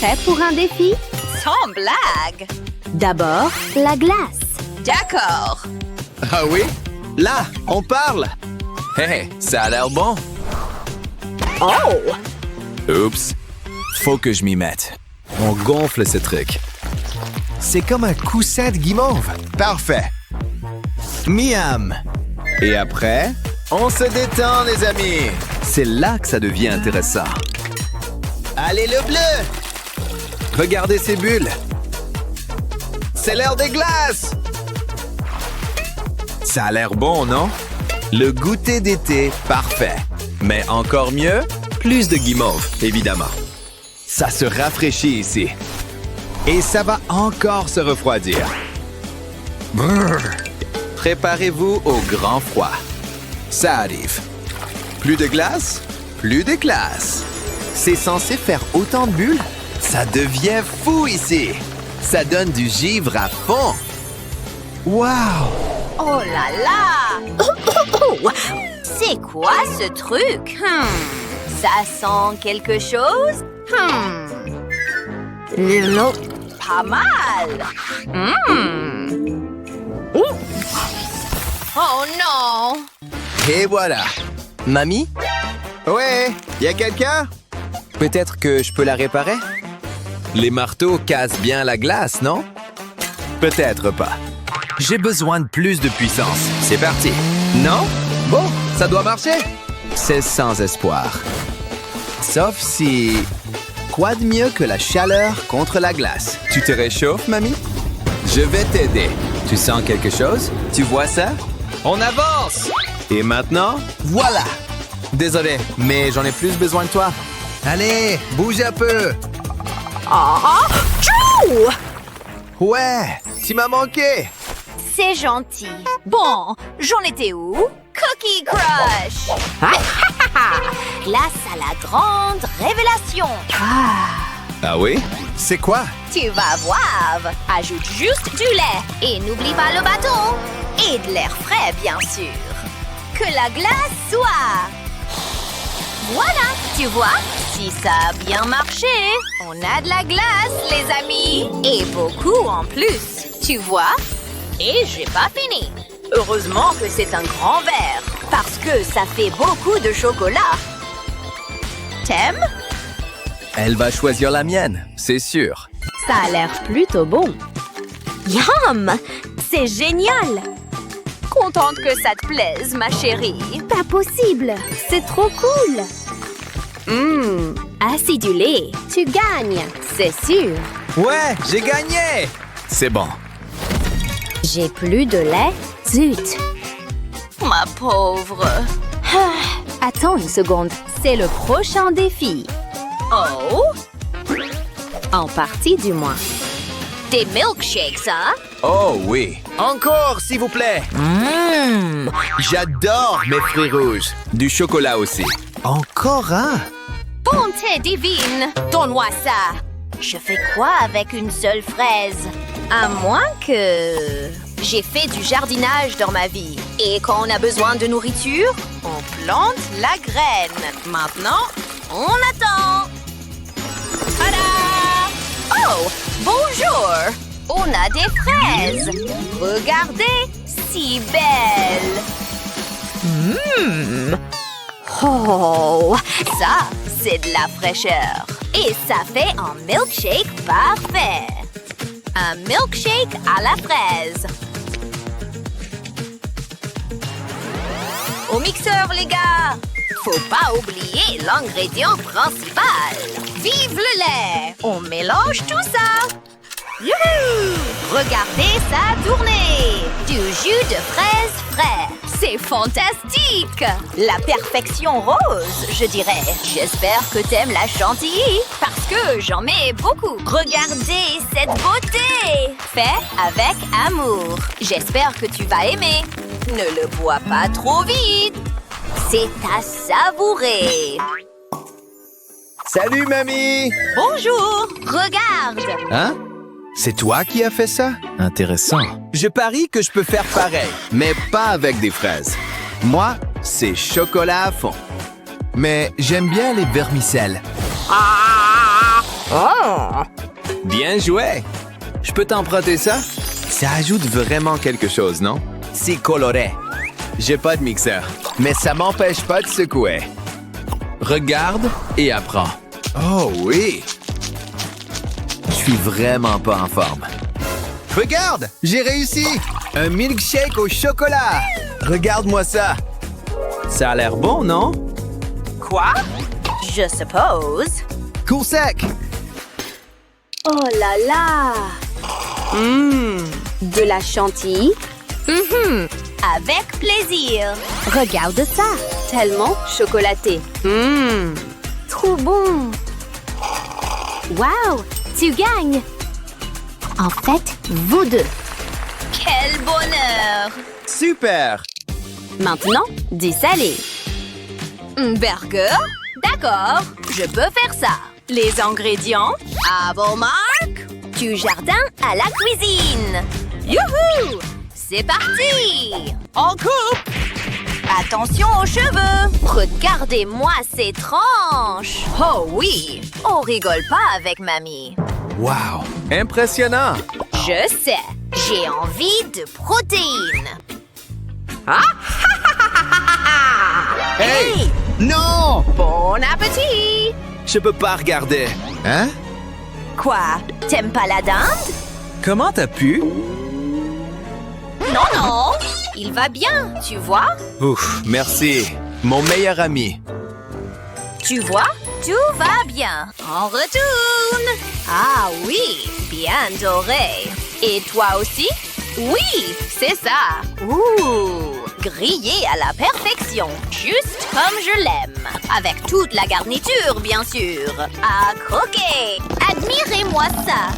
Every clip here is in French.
Prêt pour un défi? Sans blague. D'abord, la glace. D'accord. Ah oui? Là, on parle! Hey, ça a l'air bon. Oh! Oups. Faut que je m'y mette. On gonfle ce truc. C'est comme un coussin de guimauve. Parfait. Miam! Et après, on se détend, les amis. C'est là que ça devient intéressant. Allez, le bleu! Regardez ces bulles. C'est l'heure des glaces! Ça a l'air bon, non? Le goûter d'été, parfait. Mais encore mieux, plus de guimauve, évidemment. Ça se rafraîchit ici. Et ça va encore se refroidir. Brrr. Préparez-vous au grand froid. Ça arrive. Plus de glace, plus de glace. C'est censé faire autant de bulles? Ça devient fou ici. Ça donne du givre à fond. Wow! Oh là là. C'est quoi ce truc? Ça sent quelque chose? Pas mal. Oh non. Et voilà. Mamie, Ouais, y a quelqu'un? peut-être que je peux la réparer? Les marteaux cassent bien la glace, non? Peut-être pas. J'ai besoin de plus de puissance. C'est parti. Non? Bon, ça doit marcher. C'est sans espoir. Sauf si... Quoi de mieux que la chaleur contre la glace? Tu te réchauffes, mamie? Je vais t'aider. Tu sens quelque chose? Tu vois ça? On avance! Et maintenant, voilà! Désolé, mais j'en ai plus besoin de toi. Allez, bouge un peu! Tchou! Ouais, tu m'as manqué! C'est gentil. Bon, j'en étais où? Cookie Crush. Glace à la grande révélation. Ah oui? C'est quoi? Tu vas voir. Ajoute juste du lait et n'oublie pas le bâton. Et de l'air frais, bien sûr. Que la glace soit. Voilà, tu vois? Si ça a bien marché, on a de la glace, les amis. Et beaucoup en plus, tu vois? Et j'ai pas fini. Heureusement que c'est un grand verre, parce que ça fait beaucoup de chocolat. T'aimes? Elle va choisir la mienne, c'est sûr. Ça a l'air plutôt bon. Yum! C'est génial! Contente que ça te plaise, ma chérie. Pas possible. C'est trop cool. Acidulé. Tu gagnes, c'est sûr. Ouais, j'ai gagné! C'est bon. J'ai plus de lait. Zut. Ma pauvre. Attends une seconde. C'est le prochain défi. Oh? En partie du moins. Des milkshakes, hein? Oh oui. Encore, s'il vous plaît. J'adore mes fruits rouges. Du chocolat aussi. Encore un? Bonté divine! Donne-moi ça! Je fais quoi avec une seule fraise? À moins que... J'ai fait du jardinage dans ma vie. Et quand on a besoin de nourriture, on plante la graine. Maintenant, on attend. Tada! Oh, bonjour! On a des fraises. Regardez, si belles. Oh, ça, c'est de la fraîcheur. Et ça fait un milkshake parfait. Un milkshake à la fraise. Au mixeur, les gars! Faut pas oublier l'ingrédient principal. Vive le lait! On mélange tout ça. Youhou! Regardez ça tourner! Du jus de fraise frais. C'est fantastique! La perfection rose, je dirais. J'espère que t'aimes la chantilly, parce que j'en mets beaucoup. Regardez cette beauté! Fait avec amour. J'espère que tu vas aimer. Ne le bois pas trop vite. C'est à savourer. Salut, mamie! Bonjour! Regarde! Hein? C'est toi qui as fait ça? Intéressant. Je parie que je peux faire pareil, mais pas avec des fraises. Moi, c'est chocolat à fond. Mais j'aime bien les vermicelles. Oh! Bien joué. Je peux t'emprunter ça? Ça ajoute vraiment quelque chose, non? C'est coloré. J'ai pas de mixeur, mais ça m'empêche pas de secouer. Regarde et apprends. Oh oui! Je suis vraiment pas en forme. Regarde! J'ai réussi! Un milkshake au chocolat! Regarde-moi ça! Ça a l'air bon, non? Quoi? Je suppose. Cool sec! Oh là là! De la chantilly? Avec plaisir. Regarde ça! Tellement chocolaté. Trop bon! Wow! Tu gagnes! En fait, vous deux. Quel bonheur! Super! Maintenant, du salé. Burger? D'accord, je peux faire ça. Les ingrédients? À vos marques? Du jardin à la cuisine. Youhou! C'est parti! On coupe! Attention aux cheveux! Regardez-moi ces tranches! Oh oui! On rigole pas avec mamie. Wow! Impressionnant! Je sais, j'ai envie de protéines. Hey! Non! Bon appétit! Je peux pas regarder. Hein? Quoi? T'aimes pas la dinde? Comment t'as pu? Non, non! Il va bien, tu vois? Ouf, merci. Mon meilleur ami. Tu vois? Tout va bien. On retourne. Ah oui, bien doré. Et toi aussi? Oui, c'est ça. Ouh, grillé à la perfection, juste comme je l'aime. Avec toute la garniture, bien sûr. À croquer. Admirez-moi ça.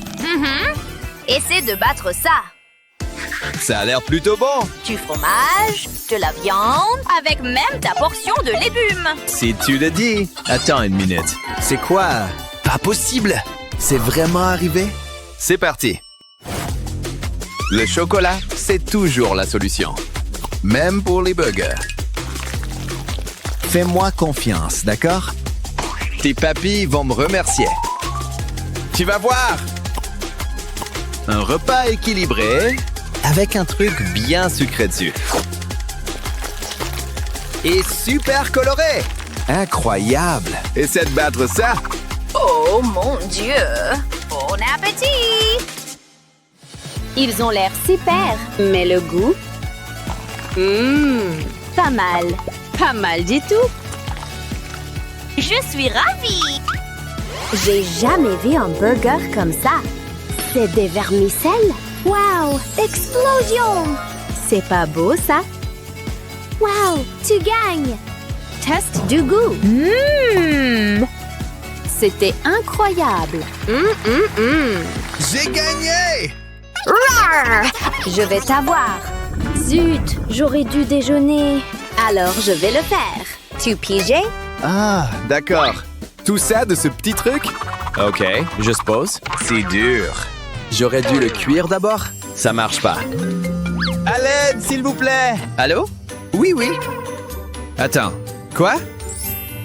Essaie de battre ça. Ça a l'air plutôt bon. Du fromage, de la viande, avec même ta portion de légumes. Si tu le dis. Attends une minute. C'est quoi? Pas possible. C'est vraiment arrivé? C'est parti. Le chocolat, c'est toujours la solution. Même pour les burgers. Fais-moi confiance, d'accord? Tes papilles vont me remercier. Tu vas voir! Un repas équilibré avec un truc bien sucré dessus. Et super coloré! Incroyable! Essaie de battre ça! Oh mon Dieu! Bon appétit! Ils ont l'air super, mais le goût? Pas mal. Pas mal du tout. Je suis ravie! J'ai jamais vu un burger comme ça. C'est des vermicelles? Wow! Explosion! C'est pas beau, ça? Wow! Tu gagnes! Test du goût. C'était incroyable. J'ai gagné! Je vais t'avoir. Zut! J'aurais dû déjeuner. Alors, je vais le faire. Tu pigeais? Ah, d'accord. Tout ça de ce petit truc? Ok, je suppose. C'est dur. J'aurais dû le cuire d'abord? Ça marche pas. À l'aide, s'il vous plaît! Allô? Oui, oui. Attends, quoi?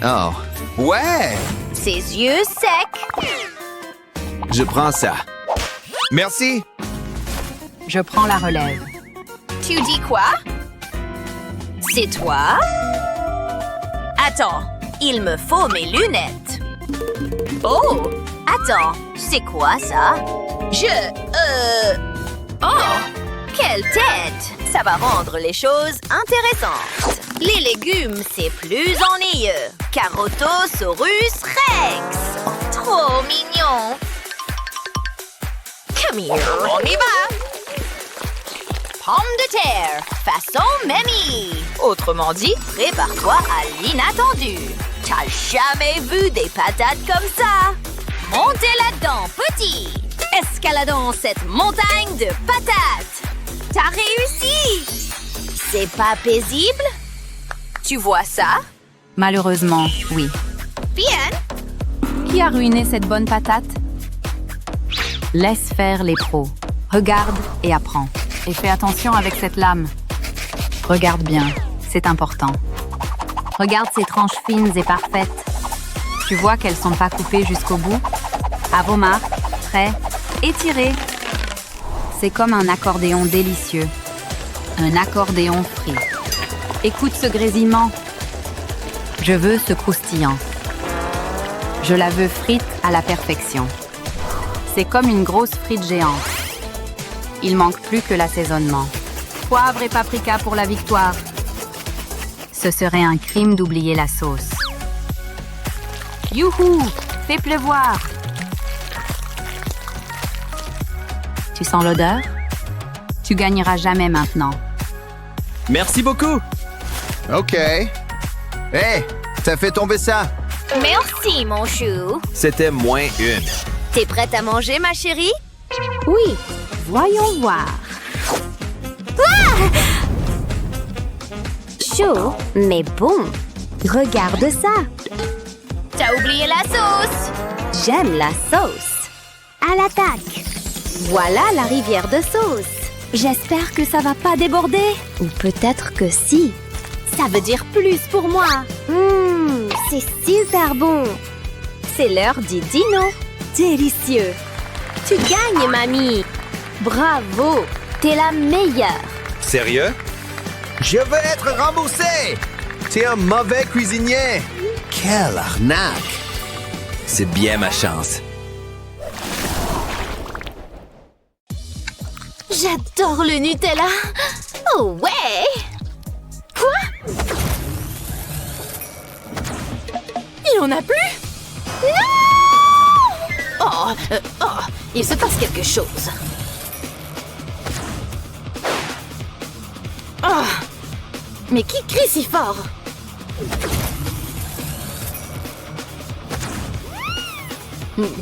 Oh, ouais! Ses yeux secs. Je prends ça. Merci! Je prends la relève. Tu dis quoi? C'est toi? Attends, il me faut mes lunettes. Oh! Attends, c'est quoi ça? Oh! Quelle tête! Ça va rendre les choses intéressantes. Les légumes, c'est plus ennuyeux. Carotosaurus Rex! Trop mignon! Come here, on y va! Pomme de terre, façon mamie. Autrement dit, prépare-toi à l'inattendu. T'as jamais vu des patates comme ça? Montez là-dedans, petit. Escaladons cette montagne de patates. T'as réussi. C'est pas paisible? Tu vois ça? Malheureusement, oui. Bien. Qui a ruiné cette bonne patate? Laisse faire les pros. Regarde et apprends. Et fais attention avec cette lame. Regarde bien, c'est important. Regarde ces tranches fines et parfaites. Tu vois qu'elles sont pas coupées jusqu'au bout? À vos marques, prêts, étirez. C'est comme un accordéon délicieux. Un accordéon frit. Écoute ce grésillement. Je veux ce croustillant. Je la veux frite à la perfection. C'est comme une grosse frite géante. Il manque plus que l'assaisonnement. Poivre et paprika pour la victoire. Ce serait un crime d'oublier la sauce. Youhou! Fais pleuvoir! Tu sens l'odeur? Tu gagneras jamais maintenant. Merci beaucoup. OK. Hey, t'as fait tomber ça. Merci, mon chou. C'était moins une. T'es prête à manger, ma chérie? Oui, voyons voir. Chaud, mais bon. Regarde ça. T'as oublié la sauce. J'aime la sauce. À l'attaque. Voilà la rivière de sauce. J'espère que ça va pas déborder. Ou peut-être que si. Ça veut dire plus pour moi. C'est super bon. C'est l'heure du dîner. Délicieux. Tu gagnes, mamie. Bravo. T'es la meilleure. Sérieux? Je veux être remboursé! T'es un mauvais cuisinier! Quelle arnaque! C'est bien ma chance. J'adore le Nutella. Oh ouais! Quoi? Il en a plus? Non! Il se passe quelque chose. Oh, mais qui crie si fort?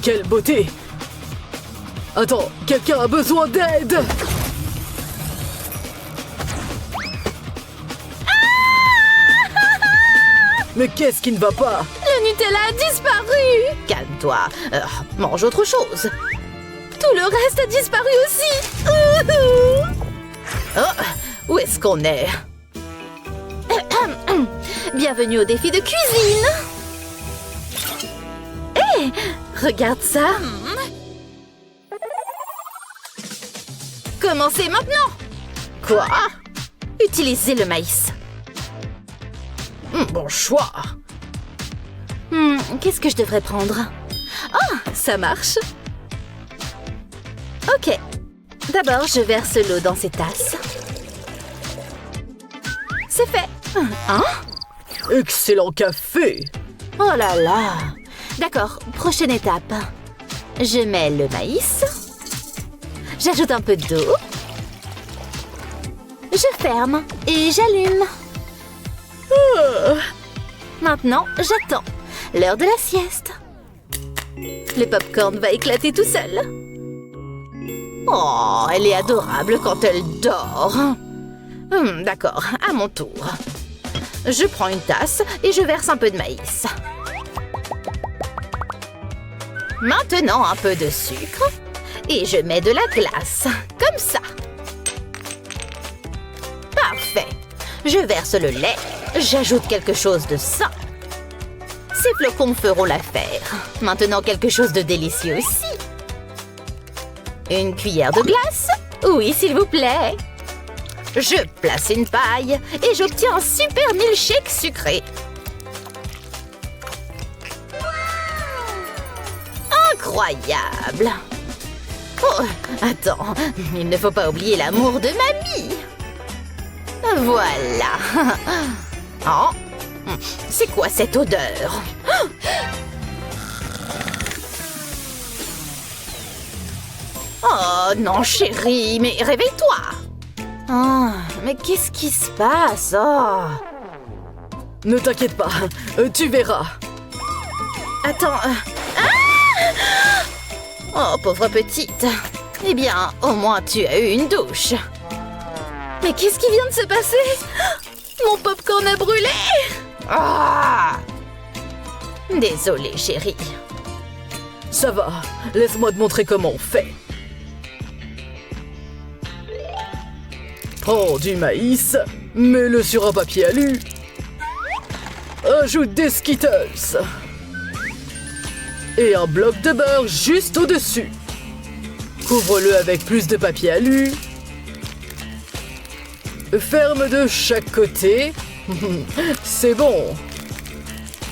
Quelle beauté! Attends, quelqu'un a besoin d'aide! Mais qu'est-ce qui ne va pas? Le Nutella a disparu! Calme-toi, mange autre chose. Tout le reste a disparu aussi! Oh, où est-ce qu'on est? Bienvenue au défi de cuisine! Hé, regarde ça! Commencez maintenant! Quoi? Utilisez le maïs. Bon choix! Qu'est-ce que je devrais prendre? Ah, ça marche! Ok. D'abord, je verse l'eau dans ces tasses. C'est fait! Hein? Excellent café! Oh là là! D'accord, prochaine étape. Je mets le maïs. J'ajoute un peu d'eau. Je ferme et j'allume. Maintenant, j'attends. L'heure de la sieste. Le popcorn va éclater tout seul. Oh, elle est adorable quand elle dort. D'accord, à mon tour. Je prends une tasse et je verse un peu de maïs. Maintenant, un peu de sucre. Et je mets de la glace, comme ça. Parfait. Je verse le lait. J'ajoute quelque chose de sain. Ces flocons feront l'affaire. Maintenant, quelque chose de délicieux aussi. Une cuillère de glace? Oui, s'il vous plaît. Je place une paille et j'obtiens un super milkshake sucré. Incroyable! Oh, attends, il ne faut pas oublier l'amour de mamie. Voilà. Oh, c'est quoi cette odeur? Oh non, chérie, mais réveille-toi. Oh, mais qu'est-ce qui se passe? Oh. Ne t'inquiète pas, tu verras. Attends. Oh, pauvre petite. Eh bien, au moins tu as eu une douche. Mais qu'est-ce qui vient de se passer? Mon popcorn a brûlé. Ah! Désolée, chérie. Ça va, laisse-moi te montrer comment on fait. Prends du maïs, mets-le sur un papier alu. Ajoute des Skittles. Et un bloc de beurre juste au-dessus. Couvre-le avec plus de papier alu. Ferme de chaque côté. C'est bon.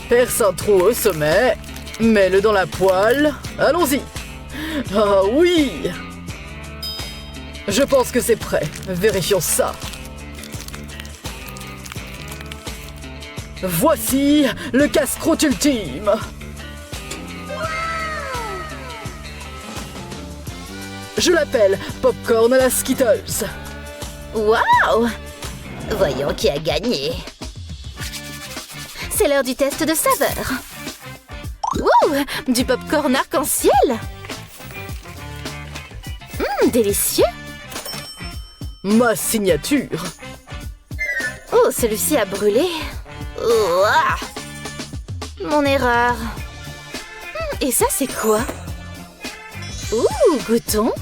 Perce un trou au sommet. Mets-le dans la poêle. Allons-y. Ah oui! Je pense que c'est prêt. Vérifions ça. Voici le casse-croûte ultime. Je l'appelle Popcorn à la Skittles. Waouh! Voyons qui a gagné. C'est l'heure du test de saveur. Ouh! Du popcorn arc-en-ciel! Délicieux! Ma signature. Oh, celui-ci a brûlé. Ouah. Mon erreur. Et ça, c'est quoi? Ouh, goûtons.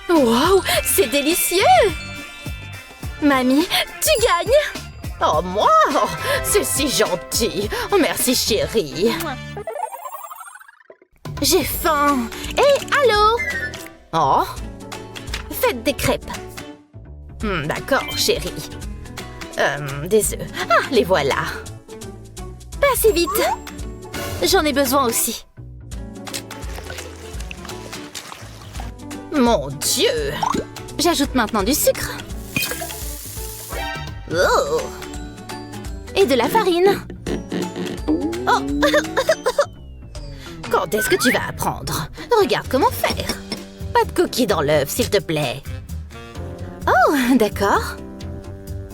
Waouh, c'est délicieux! Mamie, tu gagnes! Oh, moi? Oh, c'est si gentil. Oh, merci, chérie. J'ai faim. Hé, allô? Oh, faites des crêpes. D'accord, chérie. Des œufs. Ah, les voilà. Pas assez vite. J'en ai besoin aussi. Mon Dieu! J'ajoute maintenant du sucre. Oh! Et de la farine. Oh! Quand est-ce que tu vas apprendre? Regarde comment faire. Pas de coquilles dans l'œuf, s'il te plaît. Oh, d'accord.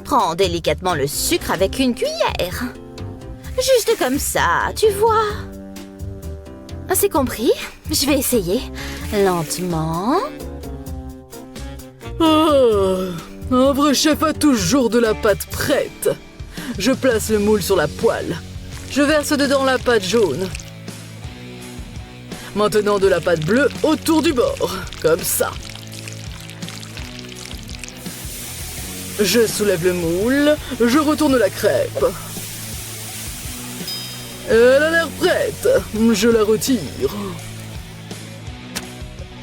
Prends délicatement le sucre avec une cuillère. Juste comme ça, tu vois. C'est compris. Je vais essayer. Lentement. Oh, un vrai chef a toujours de la pâte prête. Je place le moule sur la poêle. Je verse dedans la pâte jaune. Maintenant de la pâte bleue autour du bord. Comme ça. Je soulève le moule. Je retourne la crêpe. Elle a l'air prête. Je la retire.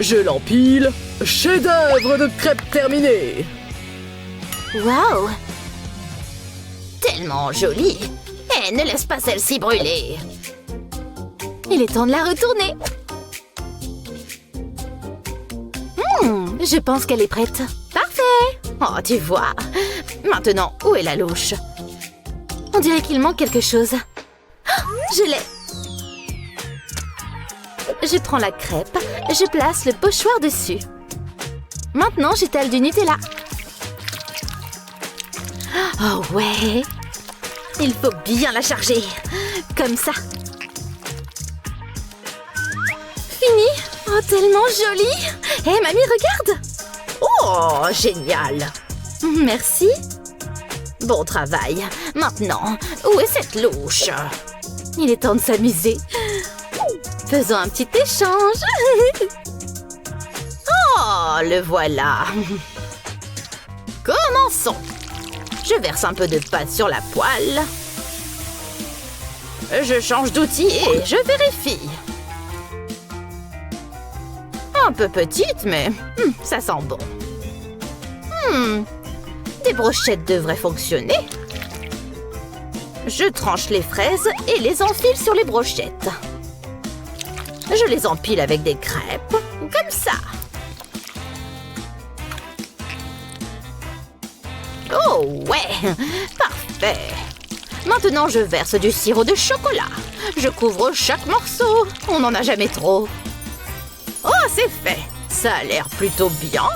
Je l'empile. Chef-d'œuvre de crêpes terminé. Waouh! Tellement jolie. Eh, ne laisse pas celle-ci brûler. Il est temps de la retourner. Je pense qu'elle est prête. Parfait! Oh, tu vois. Maintenant, où est la louche? On dirait qu'il manque quelque chose. Oh, je l'ai. Je prends la crêpe, je place le pochoir dessus. Maintenant, j'étale du Nutella. Oh ouais! Il faut bien la charger. Comme ça. Fini! Oh, tellement jolie! Hé, mamie, regarde! Oh, génial! Merci. Bon travail. Maintenant, où est cette louche? Il est temps de s'amuser. Faisons un petit échange. Oh, le voilà. Commençons. Je verse un peu de pâte sur la poêle. Je change d'outil et je vérifie. Un peu petite, mais ça sent bon. Des brochettes devraient fonctionner. Je tranche les fraises et les enfile sur les brochettes. Je les empile avec des crêpes, comme ça. Oh ouais, parfait. Maintenant, je verse du sirop de chocolat. Je couvre chaque morceau. On n'en a jamais trop. Oh, c'est fait. Ça a l'air plutôt bien.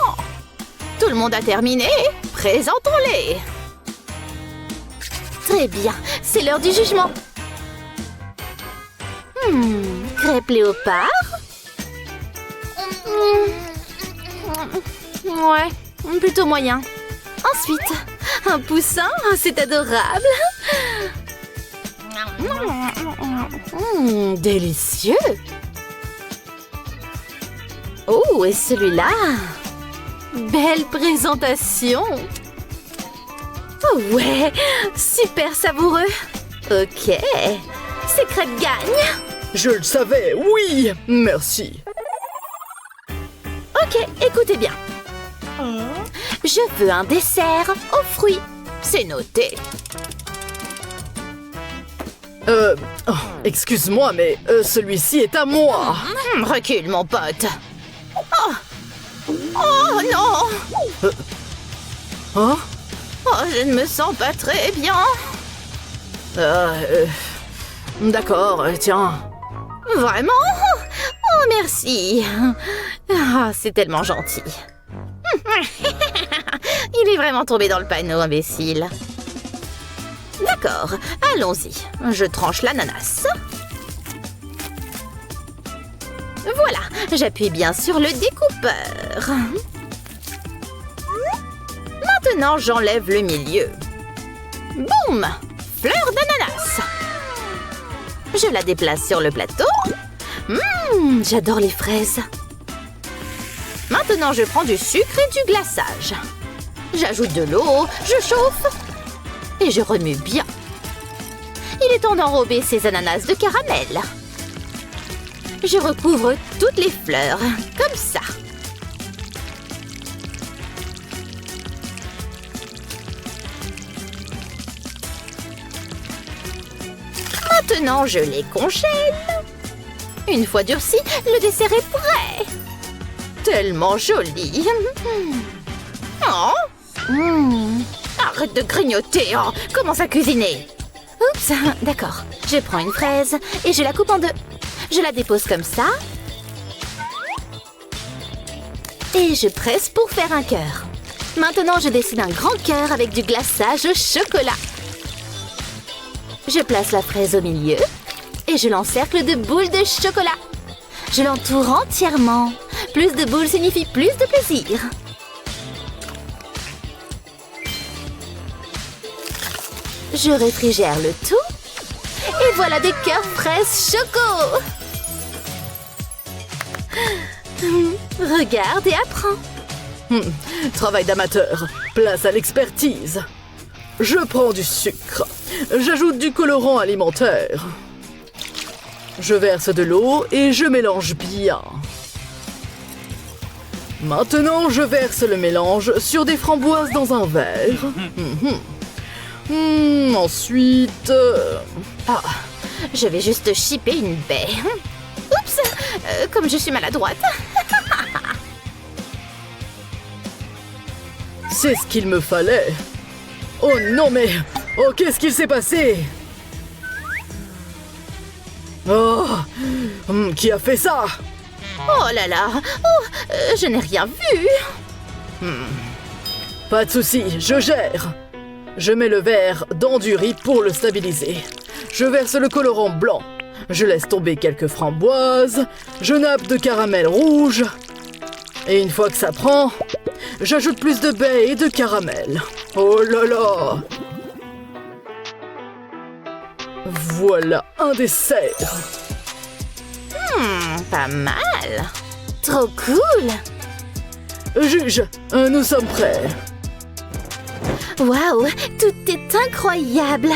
Tout le monde a terminé. Présentons-les. Très bien. C'est l'heure du jugement. Crêpe léopard. Ouais, plutôt moyen. Ensuite, un poussin, c'est adorable. Délicieux. Oh, et celui-là? Belle présentation. Oh ouais, super savoureux. Ok, ces crêpes gagnent. Je le savais, oui! Merci. Ok, écoutez bien. Je veux un dessert aux fruits. C'est noté. Oh, excuse-moi, mais celui-ci est à moi. Recule, mon pote. Oh non! Hein? Oh, je ne me sens pas très bien. D'accord, tiens. Vraiment? Oh, merci. Ah, c'est tellement gentil. Il est vraiment tombé dans le panneau, imbécile. D'accord, allons-y. Je tranche l'ananas. Voilà, j'appuie bien sur le découpeur. Maintenant, j'enlève le milieu. Boum! Fleur d'ananas. Je la déplace sur le plateau. J'adore les fraises. Maintenant, je prends du sucre et du glaçage. J'ajoute de l'eau, je chauffe et je remue bien. Il est temps d'enrober ces ananas de caramel. Je recouvre toutes les fleurs, comme ça. Maintenant, je les congèle. Une fois durci, le dessert est prêt. Tellement joli. Oh. Arrête de grignoter. Oh, commence à cuisiner. Oups, d'accord. Je prends une fraise et je la coupe en deux. Je la dépose comme ça. Et je presse pour faire un cœur. Maintenant, je dessine un grand cœur avec du glaçage au chocolat. Je place la fraise au milieu et je l'encercle de boules de chocolat. Je l'entoure entièrement. Plus de boules signifie plus de plaisir. Je réfrigère le tout. Et voilà des cœurs fraises choco. Regarde et apprends. Travail d'amateur. Place à l'expertise. Je prends du sucre. J'ajoute du colorant alimentaire. Je verse de l'eau et je mélange bien. Maintenant, je verse le mélange sur des framboises dans un verre. Ensuite... Ah, je vais juste chipper une baie. Oups, comme je suis maladroite. C'est ce qu'il me fallait. Oh non mais... Oh, qu'est-ce qu'il s'est passé? Oh, qui a fait ça? Oh là là, oh, je n'ai rien vu. Pas de souci, je gère. Je mets le verre dans du riz pour le stabiliser. Je verse le colorant blanc. Je laisse tomber quelques framboises. Je nappe de caramel rouge. Et une fois que ça prend, j'ajoute plus de baies et de caramel. Oh là là! Voilà un dessert. Pas mal. Trop cool. Juge, nous sommes prêts. Waouh, tout est incroyable.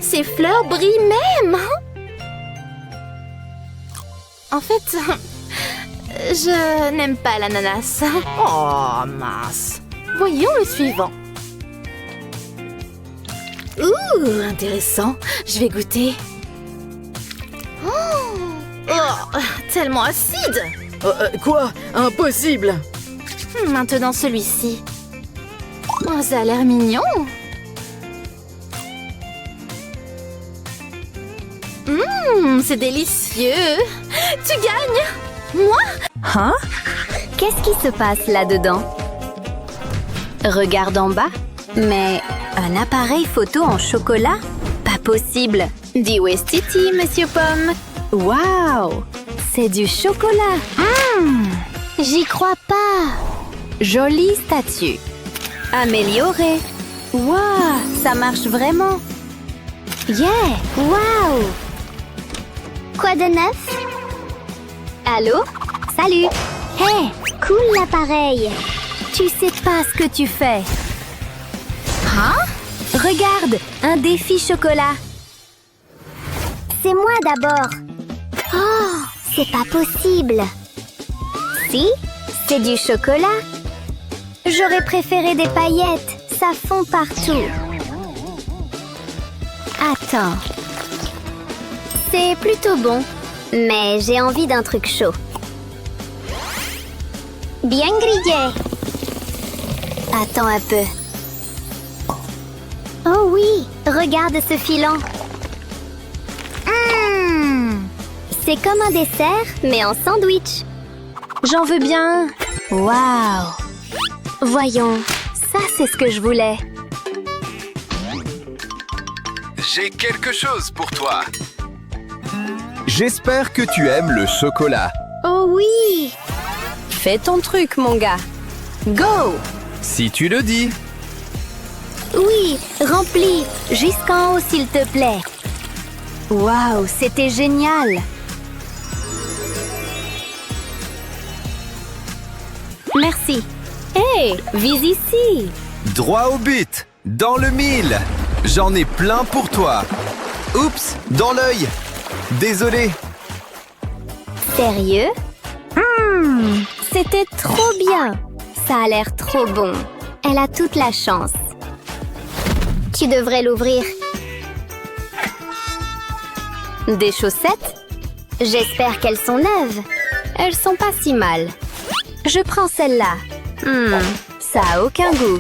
Ces fleurs brillent même. En fait, je n'aime pas l'ananas. Oh, mince. Voyons le suivant. Ouh, intéressant. Je vais goûter. Oh, tellement acide. Quoi? Impossible! Maintenant celui-ci. Oh, ça a l'air mignon. C'est délicieux. Tu gagnes. Moi? Hein? Qu'est-ce qui se passe là-dedans? Regarde en bas. Mais un appareil photo en chocolat? Pas possible. Dis où est Titi, Monsieur Pomme? Waouh! C'est du chocolat. J'y crois pas. Jolie statue. Améliorée. Waouh! Ça marche vraiment. Yeah! Waouh! Quoi de neuf? Allô? Salut! Hey! Cool l'appareil! Tu sais pas ce que tu fais. Hein? Regarde! Un défi chocolat. C'est moi d'abord. Oh, c'est pas possible. Si, c'est du chocolat. J'aurais préféré des paillettes. Ça fond partout. Attends. C'est plutôt bon, mais j'ai envie d'un truc chaud. Bien grillé. Attends un peu. Oh oui, regarde ce filant. C'est comme un dessert, mais en sandwich. J'en veux bien. Waouh. Voyons, ça c'est ce que je voulais. J'ai quelque chose pour toi. J'espère que tu aimes le chocolat. Oh oui. Fais ton truc, mon gars. Go! Si tu le dis. Oui, remplis, jusqu'en haut s'il te plaît. Waouh, c'était génial. Merci. Hé, vise ici. Droit au but, dans le mille. J'en ai plein pour toi. Oups, dans l'œil. Désolé. Sérieux? C'était trop bien. Ça a l'air trop bon. Elle a toute la chance. Tu devrais l'ouvrir. Des chaussettes? J'espère qu'elles sont neuves. Elles sont pas si mal. Je prends celle-là. Ça a aucun goût.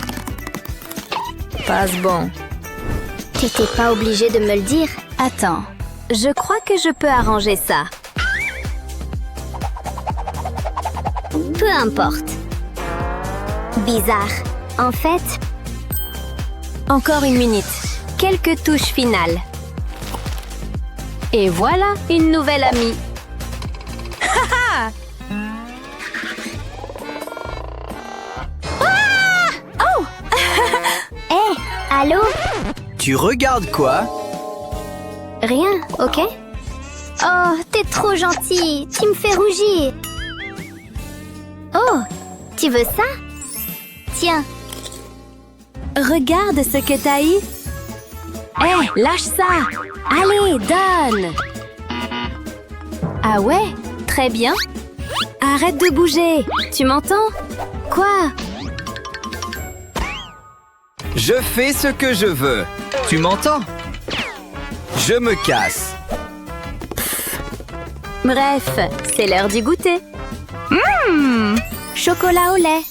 Passe bon. Tu t'es pas obligé de me le dire? Attends, je crois que je peux arranger ça. Peu importe. Bizarre. En fait... Encore une minute. Quelques touches finales. Et voilà, une nouvelle amie. Oh! Hé, allô? Tu regardes quoi? Rien, ok? Oh, t'es trop gentil. Tu me fais rougir. Oh, tu veux ça? Tiens. Regarde ce que t'as eu. Hé, lâche ça. Allez, donne. Ah ouais? Très bien. Arrête de bouger. Tu m'entends? Quoi? Je fais ce que je veux. Tu m'entends? Je me casse. Bref, c'est l'heure du goûter. Chocolat au lait.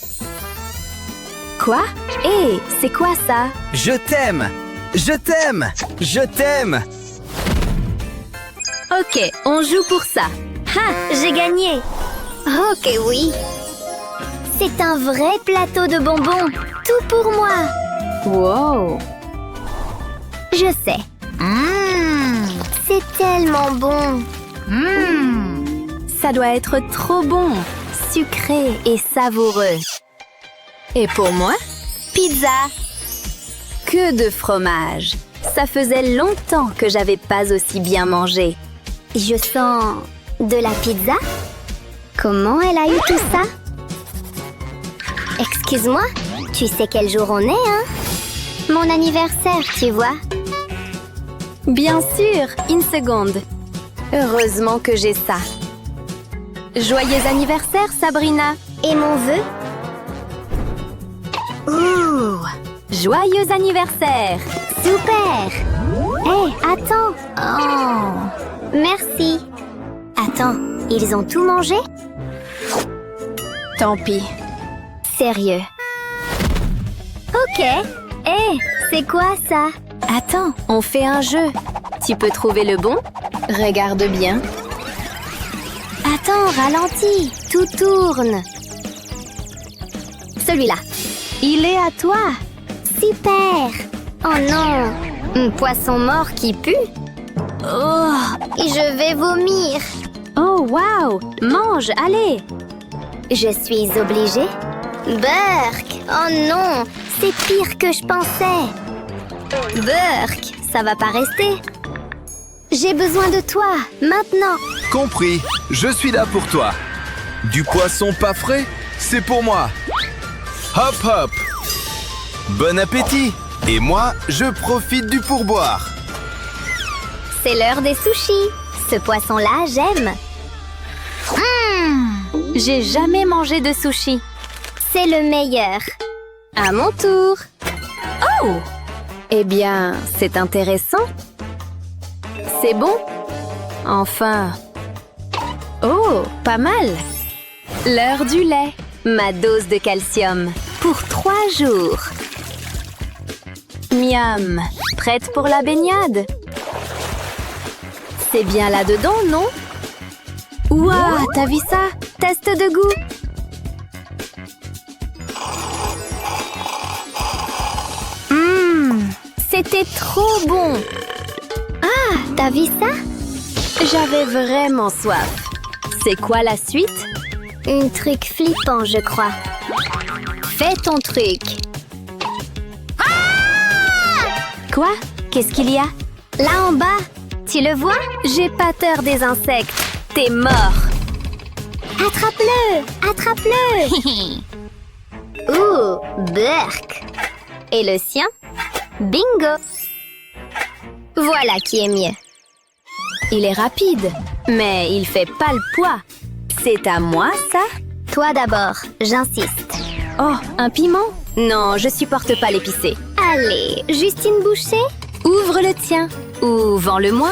Quoi? Hé, c'est quoi ça? Je t'aime. Je t'aime. Je t'aime. Ok, on joue pour ça. Ha, j'ai gagné. Ok, oui. C'est un vrai plateau de bonbons. Tout pour moi. Wow. Je sais. C'est tellement bon. Ça doit être trop bon. Sucré et savoureux. Et pour moi, pizza. Que de fromage. Ça faisait longtemps que j'avais pas aussi bien mangé. Je sens de la pizza. Comment elle a eu tout ça? Excuse-moi, tu sais quel jour on est, hein? Mon anniversaire, tu vois. Bien sûr, une seconde. Heureusement que j'ai ça. Joyeux anniversaire, Sabrina. Et mon vœu? Ouh! Joyeux anniversaire! Super! Hé, attends! Oh! Merci! Attends, ils ont tout mangé? Tant pis. Sérieux. Ok. Hé, c'est quoi ça? Attends, on fait un jeu. Tu peux trouver le bon? Regarde bien. Attends, ralentis. Tout tourne. Celui-là. Il est à toi. Super. Oh non. Un poisson mort qui pue? Oh, et je vais vomir. Oh, wow. Mange, allez. Je suis obligée? Burk. Oh non, c'est pire que je pensais. Burk, ça va pas rester. J'ai besoin de toi, maintenant. Compris, je suis là pour toi. Du poisson pas frais, c'est pour moi. Hop hop. Bon appétit. Et moi, je profite du pourboire. C'est l'heure des sushis. Ce poisson-là, j'aime. J'ai jamais mangé de sushi. C'est le meilleur. À mon tour. Oh! Eh bien, c'est intéressant. C'est bon? Enfin. Oh, pas mal. L'heure du lait. Ma dose de calcium. Pour 3 jours. Miam. Prête pour la baignade? C'est bien là-dedans, non? Ouah, t'as vu ça? Test de goût. C'était trop bon. Ah, t'as vu ça? J'avais vraiment soif. C'est quoi la suite? Un truc flippant, je crois. Fais ton truc. Quoi? Qu'est-ce qu'il y a? Là en bas, tu le vois? J'ai pas peur des insectes. T'es mort. Attrape-le! Attrape-le! Ouh, Burk! Et le sien? Bingo! Voilà qui est mieux. Il est rapide, mais il fait pas le poids. C'est à moi, ça? Toi d'abord, j'insiste. Oh, un piment? Non, je supporte pas l'épicé. Allez, juste une bouchée? Ouvre le tien, ou vends-le-moi.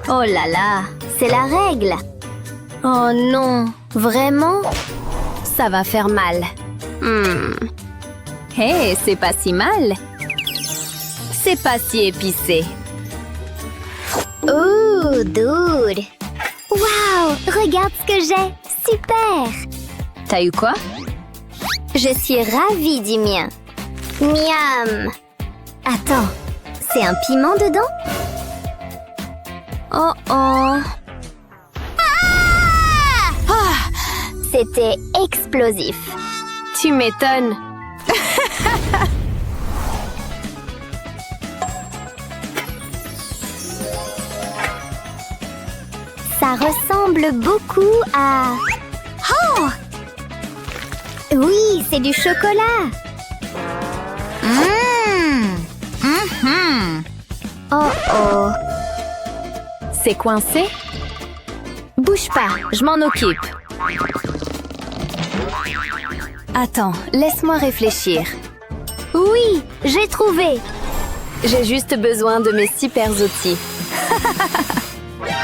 Oh là là, c'est la règle. Oh non, vraiment? Ça va faire mal. Hé, c'est pas si mal. C'est pas si épicé. Ouh, dude! Waouh, regarde ce que j'ai! Super! T'as eu quoi? Je suis ravie du mien. Miam! Attends, c'est un piment dedans? Oh oh! C'était explosif. Tu m'étonnes. Ça ressemble beaucoup à... Oh! Oui, c'est du chocolat. Oh oh. C'est coincé? Bouge pas, je m'en occupe. Attends, laisse-moi réfléchir. Oui, j'ai trouvé. J'ai juste besoin de mes super outils.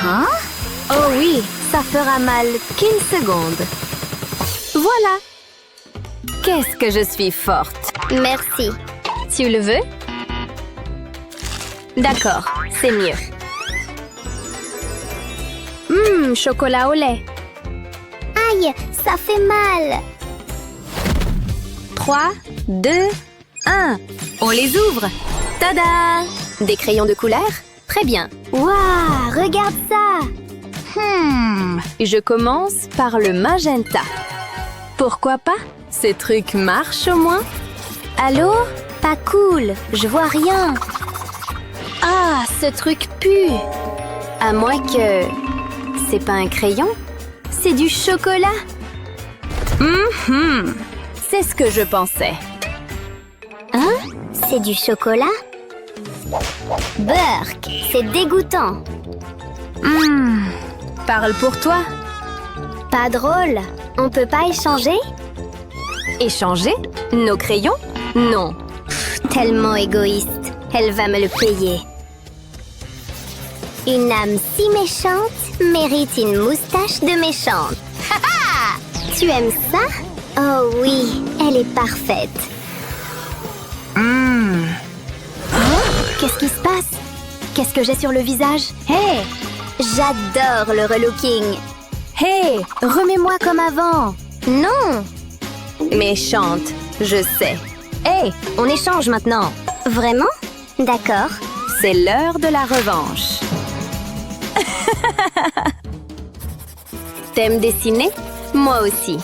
Hein? Oh oui, ça fera mal qu'une seconde. Voilà. Qu'est-ce que je suis forte. Merci. Tu le veux? D'accord, c'est mieux. Chocolat au lait. Aïe, ça fait mal. 3, 2, 1. On les ouvre. Tada! Des crayons de couleur? Très bien. Waouh, regarde ça. Je commence par le magenta. Pourquoi pas? Ces trucs marchent au moins? Allô? Pas cool, je vois rien. Ah, ce truc pue. À moins que... C'est pas un crayon? C'est du chocolat. C'est ce que je pensais. Hein? C'est du chocolat? Burk, c'est dégoûtant. Parle pour toi. Pas drôle. On peut pas échanger? Échanger? Nos crayons? Non. Tellement égoïste. Elle va me le payer. Une âme si méchante mérite une moustache de méchante. Tu aimes ça? Oh oui, elle est parfaite. Qu'est-ce qui se passe? Qu'est-ce que j'ai sur le visage? Hé! J'adore le relooking. Hé! Remets-moi comme avant! Non! Méchante, je sais. Hé! On échange maintenant. Vraiment? D'accord. C'est l'heure de la revanche. T'aimes dessiner? Moi aussi.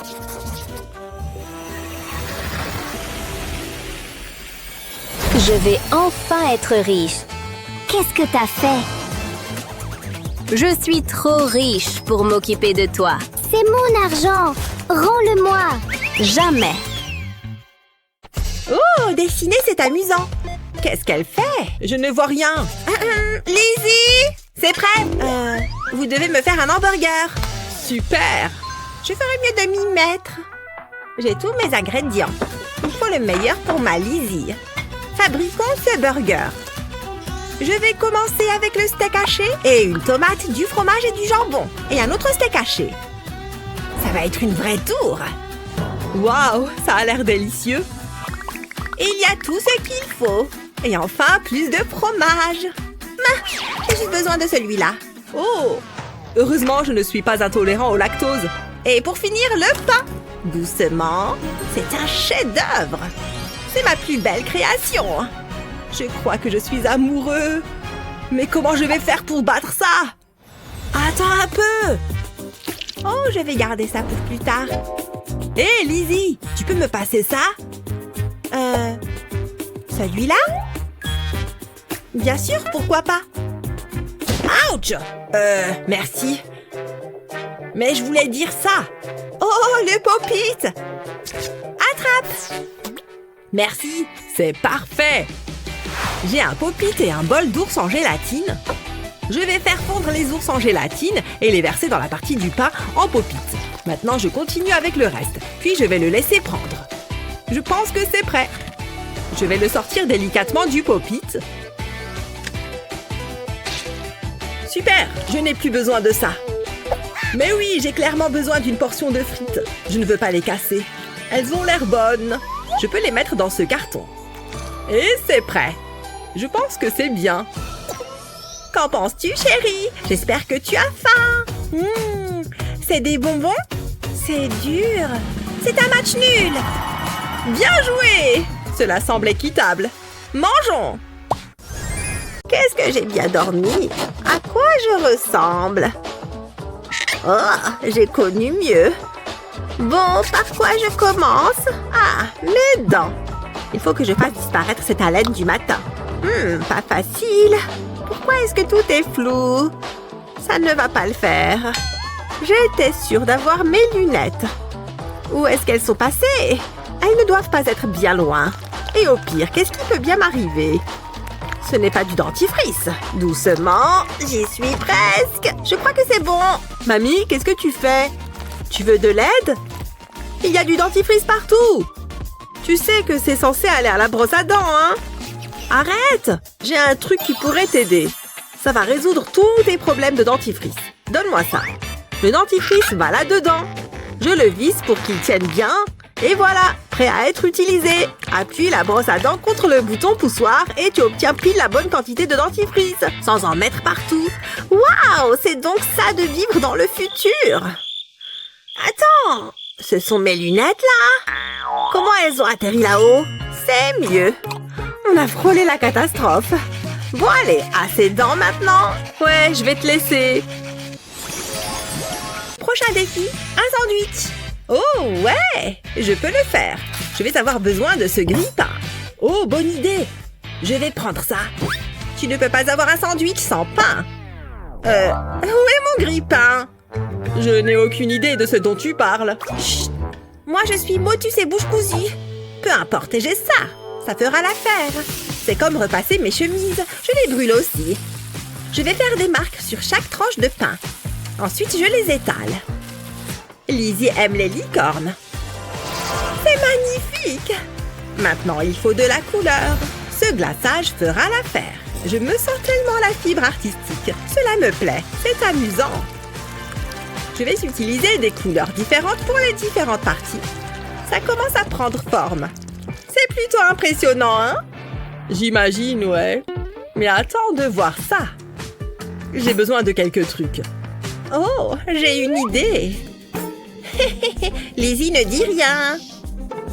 Je vais enfin être riche. Qu'est-ce que t'as fait? Je suis trop riche pour m'occuper de toi. C'est mon argent. Rends-le-moi. Jamais. Oh, dessiner, c'est amusant. Qu'est-ce qu'elle fait? Je ne vois rien. Lizzie, C'est prêt. Vous devez me faire un hamburger. Super. Je ferais mieux de m'y mettre. J'ai tous mes ingrédients. Il faut le meilleur pour ma Lizzie. Fabriquons ce burger. Je vais commencer avec le steak haché et une tomate, du fromage et du jambon. Et un autre steak haché. Ça va être une vraie tour. Waouh, ça a l'air délicieux. Il y a tout ce qu'il faut. Et enfin, plus de fromage. J'ai juste besoin de celui-là. Oh! Heureusement, je ne suis pas intolérant au lactose. Et pour finir, le pain. Doucement. C'est un chef-d'œuvre. C'est ma plus belle création. Je crois que je suis amoureux. Mais comment je vais faire pour battre ça? Attends un peu. Oh, je vais garder ça pour plus tard. Hé, Lizzie, tu peux me passer ça? Celui-là? Bien sûr, pourquoi pas? Ouch! Merci. Mais je voulais dire ça. Oh, le pop-it! Attrape! Merci, c'est parfait. J'ai un pop-it et un bol d'ours en gélatine. Je vais faire fondre les ours en gélatine et les verser dans la partie du pain en pop-it. Maintenant, je continue avec le reste, puis je vais le laisser prendre. Je pense que c'est prêt. Je vais le sortir délicatement du pop-it. Super, je n'ai plus besoin de ça. Mais oui, j'ai clairement besoin d'une portion de frites. Je ne veux pas les casser. Elles ont l'air bonnes. Je peux les mettre dans ce carton. Et c'est prêt. Je pense que c'est bien. Qu'en penses-tu, chérie? J'espère que tu as faim. C'est des bonbons? C'est dur. C'est un match nul. Bien joué. Cela semble équitable. Mangeons. Qu'est-ce que j'ai bien dormi? À quoi je ressemble? Oh, j'ai connu mieux. Bon, par quoi je commence? Ah, mes dents. Il faut que je fasse disparaître cette haleine du matin. Pas facile. Pourquoi est-ce que tout est flou? Ça ne va pas le faire. J'étais sûre d'avoir mes lunettes. Où est-ce qu'elles sont passées? Elles ne doivent pas être bien loin. Et au pire, qu'est-ce qui peut bien m'arriver? Ce n'est pas du dentifrice. Doucement, j'y suis presque. Je crois que c'est bon. Mamie, qu'est-ce que tu fais? Tu veux de l'aide? Il y a du dentifrice partout. Tu sais que c'est censé aller à la brosse à dents, hein? Arrête! J'ai un truc qui pourrait t'aider. Ça va résoudre tous tes problèmes de dentifrice. Donne-moi ça. Le dentifrice va là-dedans. Je le visse pour qu'il tienne bien. Et voilà, prêt à être utilisé. Appuie la brosse à dents contre le bouton poussoir et tu obtiens pile la bonne quantité de dentifrice, sans en mettre partout. Waouh, c'est donc ça de vivre dans le futur. Attends, ce sont mes lunettes là? Comment elles ont atterri là-haut? C'est mieux. On a frôlé la catastrophe. Bon allez, assez de dents maintenant. Ouais, je vais te laisser. Prochain défi, un sandwich. Oh ouais, je peux le faire. Je vais avoir besoin de ce grille-pain. Oh, bonne idée. Je vais prendre ça. Tu ne peux pas avoir un sandwich sans pain. Où est mon grille-pain? Je n'ai aucune idée de ce dont tu parles. Chut. Moi, je suis motus et bouche cousue. Peu importe, j'ai ça. Ça fera l'affaire. C'est comme repasser mes chemises. Je les brûle aussi. Je vais faire des marques sur chaque tranche de pain. Ensuite, je les étale. Lizzie aime les licornes. C'est magnifique! Maintenant, il faut de la couleur. Ce glaçage fera l'affaire. Je me sens tellement la fibre artistique. Cela me plaît. C'est amusant. Je vais utiliser des couleurs différentes pour les différentes parties. Ça commence à prendre forme. C'est plutôt impressionnant, hein? J'imagine, ouais. Mais attends de voir ça. J'ai besoin de quelques trucs. Oh, j'ai une idée. Lizzie ne dit rien.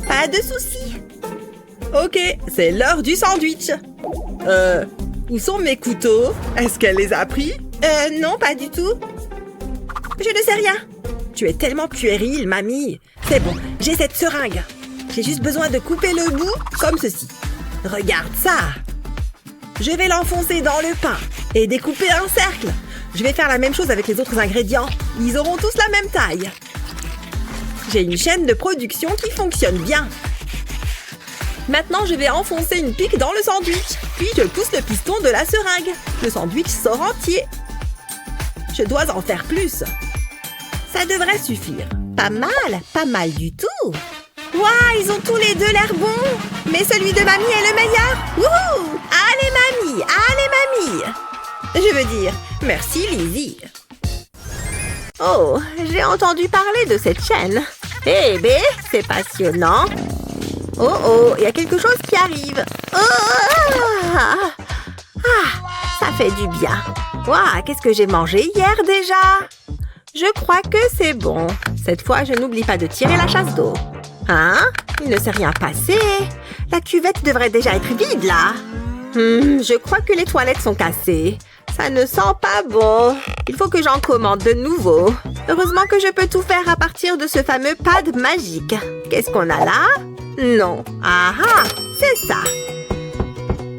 Pas de souci. Ok, c'est l'heure du sandwich. Où sont mes couteaux? Est-ce qu'elle les a pris? Non, pas du tout. Je ne sais rien. Tu es tellement puérile, mamie. C'est bon, j'ai cette seringue. J'ai juste besoin de couper le bout, comme ceci. Regarde ça. Je vais l'enfoncer dans le pain et découper un cercle. Je vais faire la même chose avec les autres ingrédients. Ils auront tous la même taille. J'ai une chaîne de production qui fonctionne bien. Maintenant, je vais enfoncer une pique dans le sandwich. Puis, je pousse le piston de la seringue. Le sandwich sort entier. Je dois en faire plus. Ça devrait suffire. Pas mal du tout. Waouh, ils ont tous les deux l'air bons. Mais celui de mamie est le meilleur. Wouhou! Allez, mamie! Je veux dire, merci, Lizzie. Oh, j'ai entendu parler de cette chaîne. Eh ben, c'est passionnant. Oh, il y a quelque chose qui arrive. Ça fait du bien. Waouh, qu'est-ce que j'ai mangé hier déjà? Je crois que c'est bon. Cette fois, je n'oublie pas de tirer la chasse d'eau. Hein? Il ne s'est rien passé. La cuvette devrait déjà être vide, là. Je crois que les toilettes sont cassées. Ça ne sent pas bon. Il faut que j'en commande de nouveau. Heureusement que je peux tout faire à partir de ce fameux pad magique. Qu'est-ce qu'on a là? Non. Ah, c'est ça.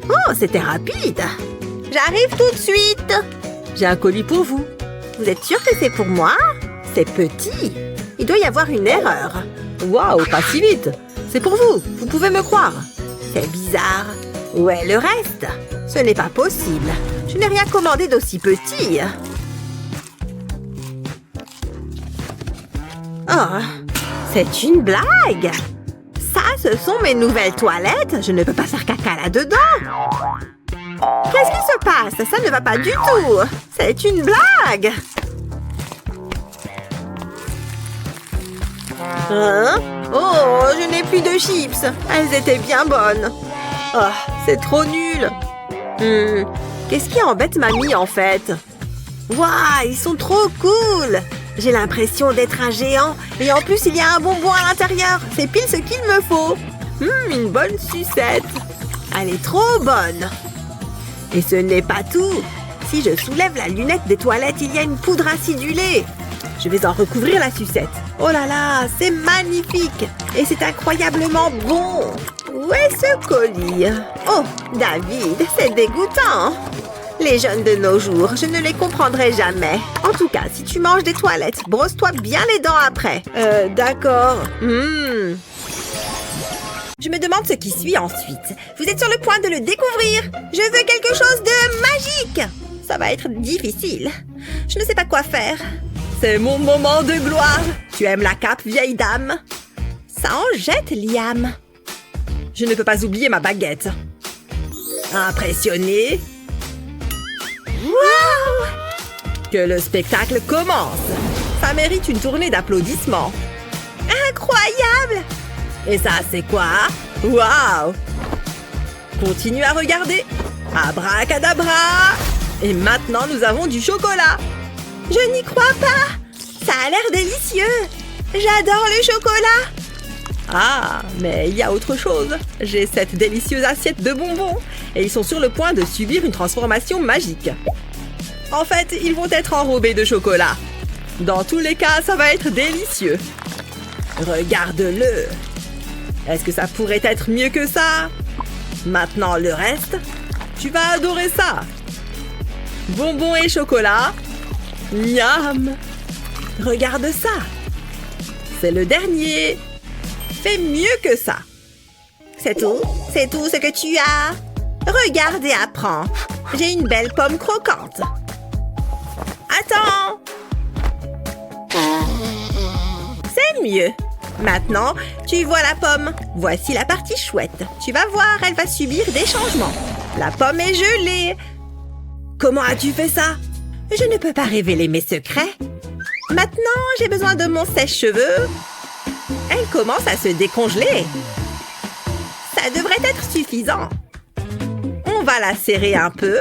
Oh, c'était rapide. J'arrive tout de suite. J'ai un colis pour vous. Vous êtes sûr que c'est pour moi? C'est petit. Il doit y avoir une erreur. Waouh, pas si vite. C'est pour vous. Vous pouvez me croire. C'est bizarre. Où est le reste? Ce n'est pas possible. Je n'ai rien commandé d'aussi petit. Oh, c'est une blague. Ça, ce sont mes nouvelles toilettes. Je ne peux pas faire caca là-dedans. Qu'est-ce qui se passe? Ça ne va pas du tout. C'est une blague. Hein? Oh, je n'ai plus de chips. Elles étaient bien bonnes. Oh, c'est trop nul. Qu'est-ce qui embête mamie, en fait? Waouh, ils sont trop cool. J'ai l'impression d'être un géant. Et en plus, il y a un bonbon à l'intérieur. C'est pile ce qu'il me faut. Une bonne sucette. Elle est trop bonne. Et ce n'est pas tout. Si je soulève la lunette des toilettes, il y a une poudre acidulée. Je vais en recouvrir la sucette. Oh là là, c'est magnifique. Et c'est incroyablement bon. Où est ce colis? Oh, David, c'est dégoûtant. Les jeunes de nos jours, je ne les comprendrai jamais. En tout cas, si tu manges des toilettes, brosse-toi bien les dents après. D'accord. Je me demande ce qui suit ensuite. Vous êtes sur le point de le découvrir. Je veux quelque chose de magique. Ça va être difficile. Je ne sais pas quoi faire. C'est mon moment de gloire. Tu aimes la cape, vieille dame? Ça en jette, Liam. Je ne peux pas oublier ma baguette. Impressionné? Wow! Que le spectacle commence. Ça mérite une tournée d'applaudissements. Incroyable! Et ça, c'est quoi? Waouh! Continue à regarder. Abracadabra! Et maintenant, nous avons du chocolat. Je n'y crois pas! Ça a l'air délicieux! J'adore le chocolat! Ah, mais il y a autre chose. J'ai cette délicieuse assiette de bonbons. Et ils sont sur le point de subir une transformation magique. En fait, ils vont être enrobés de chocolat. Dans tous les cas, ça va être délicieux. Regarde-le. Est-ce que ça pourrait être mieux que ça? Maintenant, le reste, tu vas adorer ça. Bonbons et chocolat. Miam! Regarde ça. C'est le dernier. Fais mieux que ça. C'est tout ce que tu as. Regarde et apprends. J'ai une belle pomme croquante. Attends. C'est mieux. Maintenant, tu vois la pomme. Voici la partie chouette. Tu vas voir, elle va subir des changements. La pomme est gelée. Comment as-tu fait ça? Je ne peux pas révéler mes secrets. Maintenant, j'ai besoin de mon sèche-cheveux. Elle commence à se décongeler. Ça devrait être suffisant. On va la serrer un peu.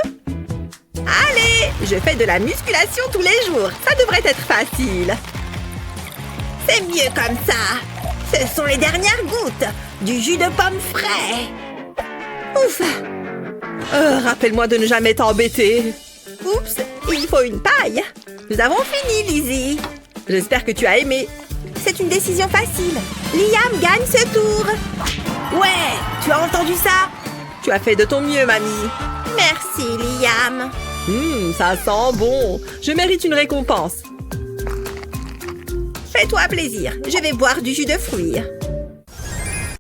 Allez, je fais de la musculation tous les jours. Ça devrait être facile. C'est mieux comme ça. Ce sont les dernières gouttes. Du jus de pomme frais. Ouf. Rappelle-moi de ne jamais t'embêter. Oups, il faut une paille. Nous avons fini, Lizzie. J'espère que tu as aimé. C'est une décision facile. Liam gagne ce tour. Ouais, tu as entendu ça? Tu as fait de ton mieux, mamie. Merci, Liam. Ça sent bon. Je mérite une récompense. Fais-toi plaisir. Je vais boire du jus de fruits.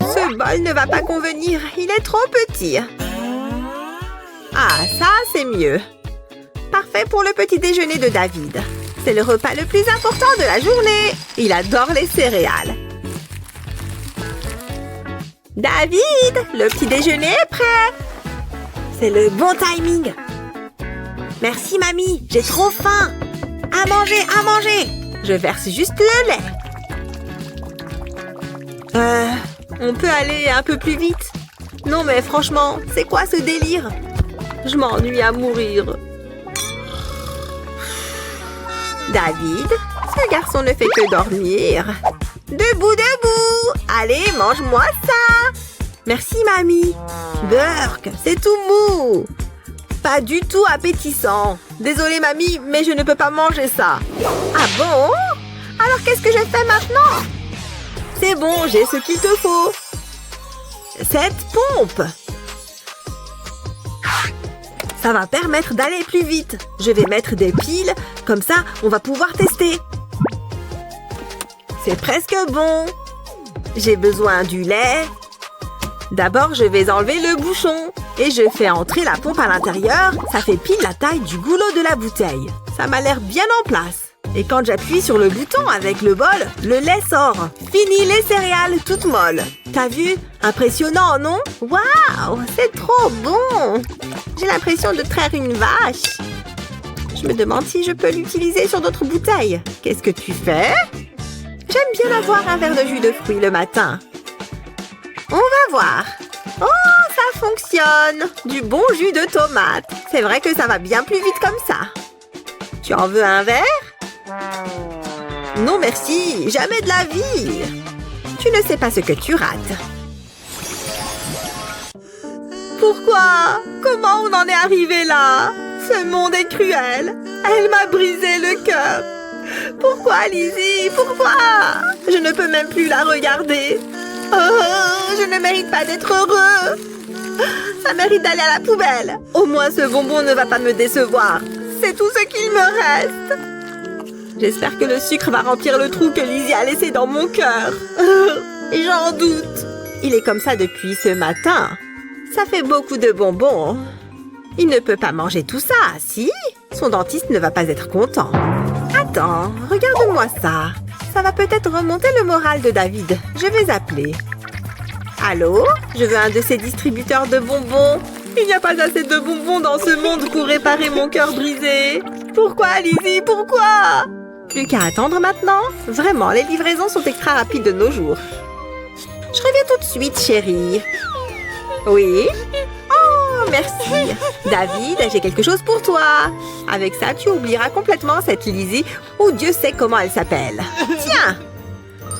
Ce bol ne va pas convenir. Il est trop petit. Ah, ça, c'est mieux. Parfait. parfait pour le petit déjeuner de David. C'est le repas le plus important de la journée. Il adore les céréales. David, le petit déjeuner est prêt. C'est le bon timing. Merci, mamie. J'ai trop faim. À manger, à manger. Je verse juste le lait. On peut aller un peu plus vite? Non, mais franchement, c'est quoi ce délire? Je m'ennuie à mourir. David, ce garçon ne fait que dormir. Debout, debout! Allez, mange-moi ça! Merci, mamie. Burk, c'est tout mou. Pas du tout appétissant. Désolée, mamie, mais je ne peux pas manger ça. Ah bon? Alors qu'est-ce que je fais maintenant? C'est bon, j'ai ce qu'il te faut. Cette pompe. Ça va permettre d'aller plus vite. Je vais mettre des piles, comme ça, on va pouvoir tester. C'est presque bon. J'ai besoin du lait. D'abord, je vais enlever le bouchon. Et je fais entrer la pompe à l'intérieur. Ça fait pile la taille du goulot de la bouteille. Ça m'a l'air bien en place. Et quand j'appuie sur le bouton avec le bol, le lait sort. Fini les céréales toutes molles. T'as vu? Impressionnant, non? Waouh, c'est trop bon! J'ai l'impression de traire une vache. Je me demande si je peux l'utiliser sur d'autres bouteilles. Qu'est-ce que tu fais? J'aime bien avoir un verre de jus de fruits le matin. On va voir. Oh, ça fonctionne! Du bon jus de tomate. C'est vrai que ça va bien plus vite comme ça. Tu en veux un verre? Non merci, jamais de la vie. Tu ne sais pas ce que tu rates. Pourquoi? Comment on en est arrivé là? Ce monde est cruel. Elle m'a brisé le cœur. Pourquoi, Lizzie? Pourquoi? Je ne peux même plus la regarder. Oh, je ne mérite pas d'être heureux. Ça mérite d'aller à la poubelle. Au moins, ce bonbon ne va pas me décevoir. C'est tout ce qu'il me reste. J'espère que le sucre va remplir le trou que Lizzie a laissé dans mon cœur. J'en doute. Il est comme ça depuis ce matin. Ça fait beaucoup de bonbons. Il ne peut pas manger tout ça, si? Son dentiste ne va pas être content. Attends, regarde-moi ça. Ça va peut-être remonter le moral de David. Je vais appeler. Allô? Je veux un de ces distributeurs de bonbons. Il n'y a pas assez de bonbons dans ce monde pour réparer mon cœur brisé. Pourquoi, Lizzie? Pourquoi? Plus qu'à attendre maintenant. Vraiment, les livraisons sont extra rapides de nos jours. Je reviens tout de suite, chérie. Oui? Oh, merci. David, j'ai quelque chose pour toi. Avec ça, tu oublieras complètement cette Lizzie ou Dieu sait comment elle s'appelle. Tiens!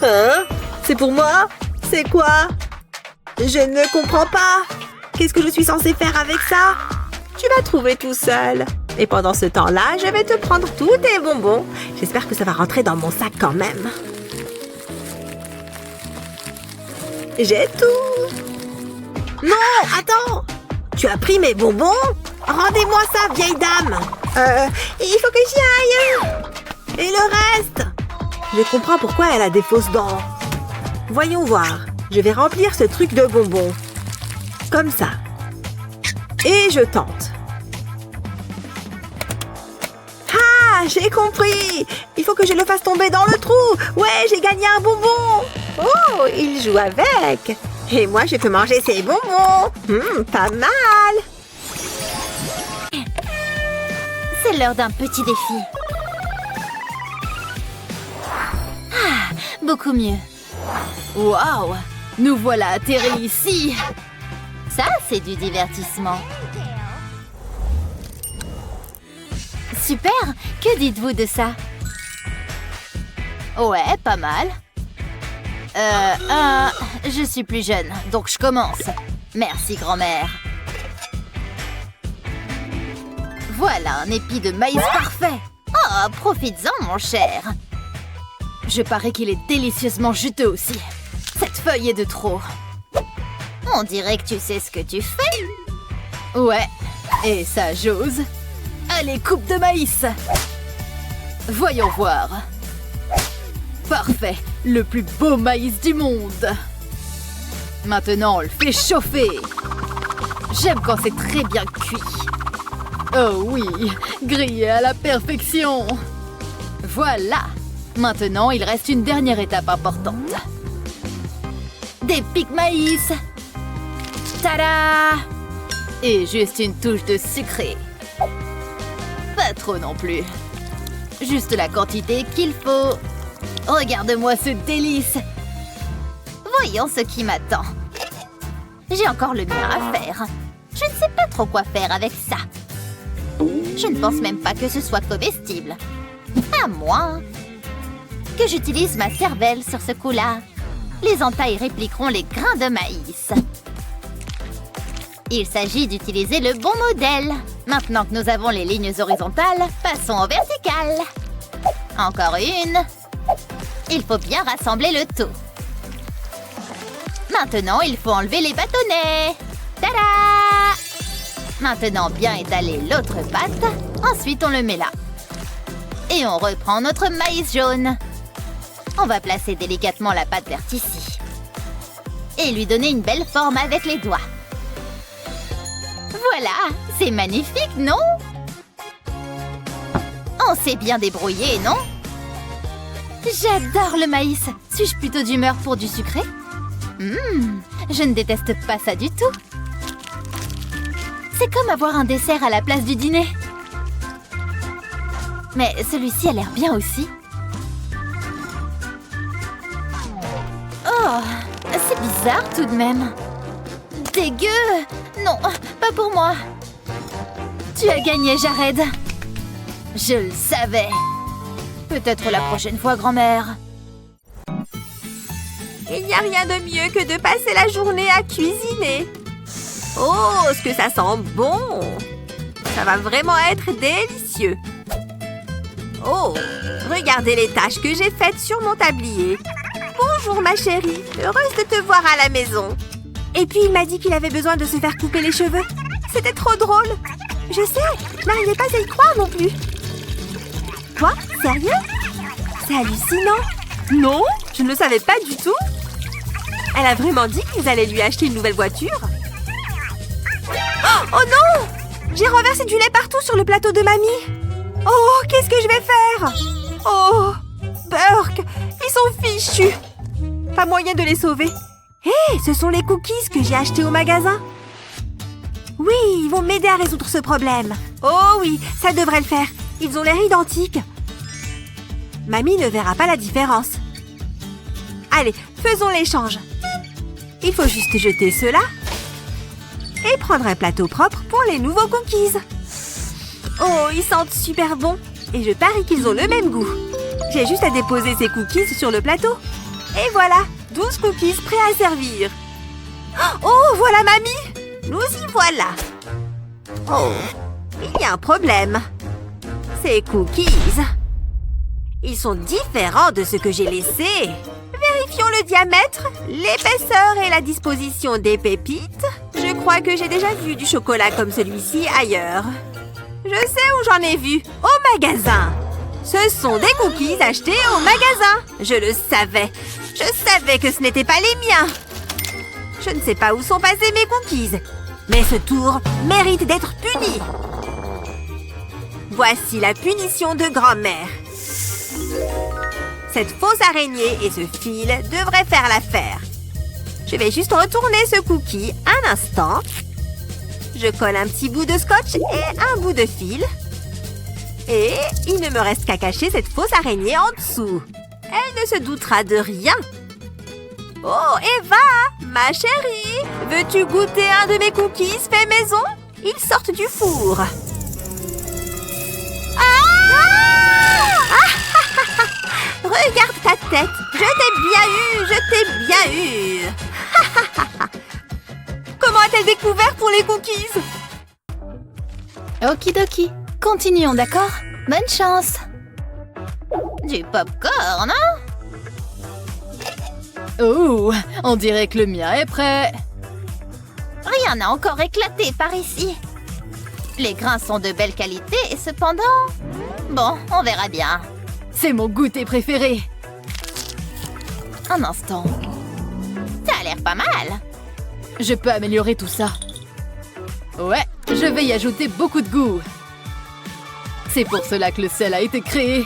Hein? C'est pour moi? C'est quoi? Je ne comprends pas. Qu'est-ce que je suis censée faire avec ça? Tu vas trouver tout seul. Et pendant ce temps-là, je vais te prendre tous tes bonbons. J'espère que ça va rentrer dans mon sac quand même. J'ai tout. Non, attends. Tu as pris mes bonbons? Rendez-moi ça, vieille dame. Il faut que j'y aille. Et le reste? Je comprends pourquoi elle a des fausses dents. Voyons voir. Je vais remplir ce truc de bonbons. Comme ça. Et je tente. Ah, j'ai compris. Il faut que je le fasse tomber dans le trou. Ouais, j'ai gagné un bonbon. Oh, il joue avec. Et moi, je peux manger ces bonbons. Pas mal. C'est l'heure d'un petit défi. Ah, beaucoup mieux. Waouh! Nous voilà atterris ici! Ça, c'est du divertissement. Super! Que dites-vous de ça? Ouais, pas mal. Je suis plus jeune, donc je commence. Merci, grand-mère. Voilà un épi de maïs parfait. Oh, profites-en, mon cher. Je parie qu'il est délicieusement juteux aussi. Cette feuille est de trop. On dirait que tu sais ce que tu fais. Ouais, et ça j'ose. Allez, coupe de maïs. Voyons voir. Parfait, le plus beau maïs du monde. Maintenant, on le fait chauffer. J'aime quand c'est très bien cuit. Oh oui, grillé à la perfection. Voilà. Maintenant, il reste une dernière étape importante. Des pics maïs. Tada! Et juste une touche de sucré. Pas trop non plus. Juste la quantité qu'il faut. Regarde-moi ce délice. Voyons ce qui m'attend. J'ai encore le mien à faire. Je ne sais pas trop quoi faire avec ça. Je ne pense même pas que ce soit comestible. À moins que j'utilise ma cervelle sur ce coup-là. Les entailles répliqueront les grains de maïs. Il s'agit d'utiliser le bon modèle. Maintenant que nous avons les lignes horizontales, passons aux verticales. Encore une. Il faut bien rassembler le tout. Maintenant, il faut enlever les bâtonnets. Tada! Maintenant, bien étaler l'autre pâte. Ensuite, on le met là. Et on reprend notre maïs jaune. On va placer délicatement la pâte verte ici. Et lui donner une belle forme avec les doigts. Voilà, c'est magnifique, non? On s'est bien débrouillé, non? J'adore le maïs. Suis-je plutôt d'humeur pour du sucré? Je ne déteste pas ça du tout. C'est comme avoir un dessert à la place du dîner. Mais celui-ci a l'air bien aussi. Oh, c'est bizarre tout de même. Dégueu! Non, pas pour moi. Tu as gagné, Jared. Je le savais. Peut-être la prochaine fois, grand-mère. Il n'y a rien de mieux que de passer la journée à cuisiner. Oh, ce que ça sent bon! Ça va vraiment être délicieux. Oh, regardez les taches que j'ai faites sur mon tablier. Bonjour ma chérie, heureuse de te voir à la maison. Et puis il m'a dit qu'il avait besoin de se faire couper les cheveux. C'était trop drôle. Je sais, n'arrivez pas à y croire non plus. Quoi? Sérieux? C'est hallucinant. Non, je ne le savais pas du tout. Elle a vraiment dit qu'ils allaient lui acheter une nouvelle voiture. Oh non! J'ai renversé du lait partout sur le plateau de mamie. Oh, qu'est-ce que je vais faire? Oh, Burke, ils sont fichus. Pas moyen de les sauver. Hé, ce sont les cookies que j'ai achetés au magasin. Oui, ils vont m'aider à résoudre ce problème. Oh oui, ça devrait le faire. Ils ont l'air identiques. Mamie ne verra pas la différence. Allez, faisons l'échange. Il faut juste jeter cela et prendre un plateau propre pour les nouveaux cookies. Oh, ils sentent super bon et je parie qu'ils ont le même goût. J'ai juste à déposer ces cookies sur le plateau. Et voilà, 12 cookies prêts à servir. Oh, voilà mamie! Nous y voilà. Oh, il y a un problème. Ces cookies, ils sont différents de ce que j'ai laissé. Vérifions le diamètre, l'épaisseur et la disposition des pépites. Je crois que j'ai déjà vu du chocolat comme celui-ci ailleurs. Je sais où j'en ai vu, au magasin. Ce sont des cookies achetés au magasin. Je le savais. Je savais que ce n'étaient pas les miens. Je ne sais pas où sont passés mes cookies. Mais ce tour mérite d'être puni. Voici la punition de grand-mère. Cette fausse araignée et ce fil devraient faire l'affaire. Je vais juste retourner ce cookie un instant. Je colle un petit bout de scotch et un bout de fil. Et il ne me reste qu'à cacher cette fausse araignée en dessous. Elle ne se doutera de rien. Oh, Eva, ma chérie, veux-tu goûter un de mes cookies faits maison? Ils sortent du four. Regarde ta tête. Je t'ai bien eu. Comment a-t-elle découvert pour les cookies? Okidoki. Continuons, d'accord? Bonne chance. Du popcorn, hein? Oh, on dirait que le mien est prêt. Rien n'a encore éclaté par ici. Les grains sont de belle qualité et cependant... Bon, on verra bien. C'est mon goûter préféré. Un instant. Ça a l'air pas mal. Je peux améliorer tout ça. Ouais, je vais y ajouter beaucoup de goût. C'est pour cela que le sel a été créé.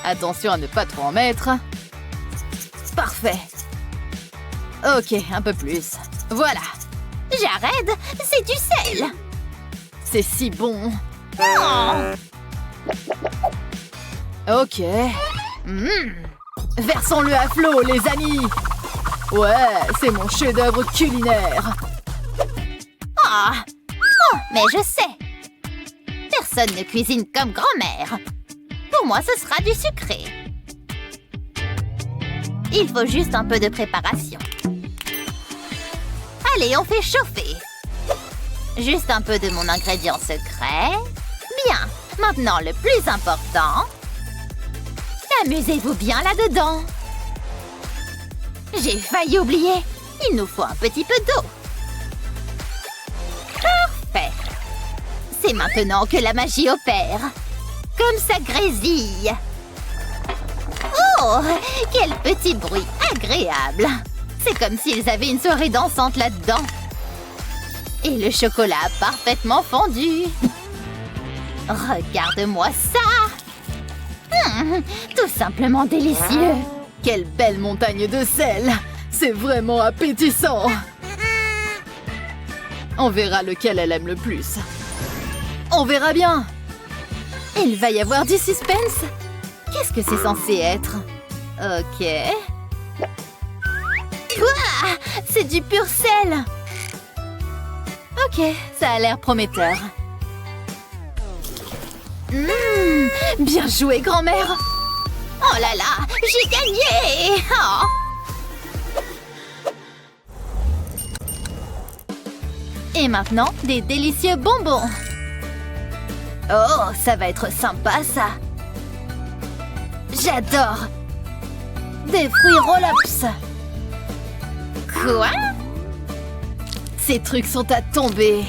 Attention à ne pas trop en mettre. Parfait. Ok, un peu plus. Voilà. Jared, c'est du sel. C'est si bon. Oh. Ok. Versons-le à flot, les amis. Ouais, c'est mon chef-d'œuvre culinaire. Ah. Oh, mais je sais. Personne ne cuisine comme grand-mère. Pour moi, ce sera du sucré. Il faut juste un peu de préparation. Allez, on fait chauffer. Juste un peu de mon ingrédient secret. Bien. Maintenant, le plus important. Amusez-vous bien là-dedans. J'ai failli oublier. Il nous faut un petit peu d'eau. Parfait. C'est maintenant que la magie opère. Comme ça grésille. Oh, quel petit bruit agréable. C'est comme s'ils avaient une soirée dansante là-dedans. Et le chocolat a parfaitement fondu. Regarde-moi ça. Tout simplement délicieux. Quelle belle montagne de sel. C'est vraiment appétissant. On verra lequel elle aime le plus. On verra bien. Il va y avoir du suspense. Qu'est-ce que c'est censé être? Ok. Ouah, c'est du pur sel. Ok, ça a l'air prometteur. Bien joué, grand-mère. Oh là là, j'ai gagné. Oh. Et maintenant, des délicieux bonbons. Oh, ça va être sympa, ça. J'adore. Des fruits roll-ups. Quoi? Ces trucs sont à tomber.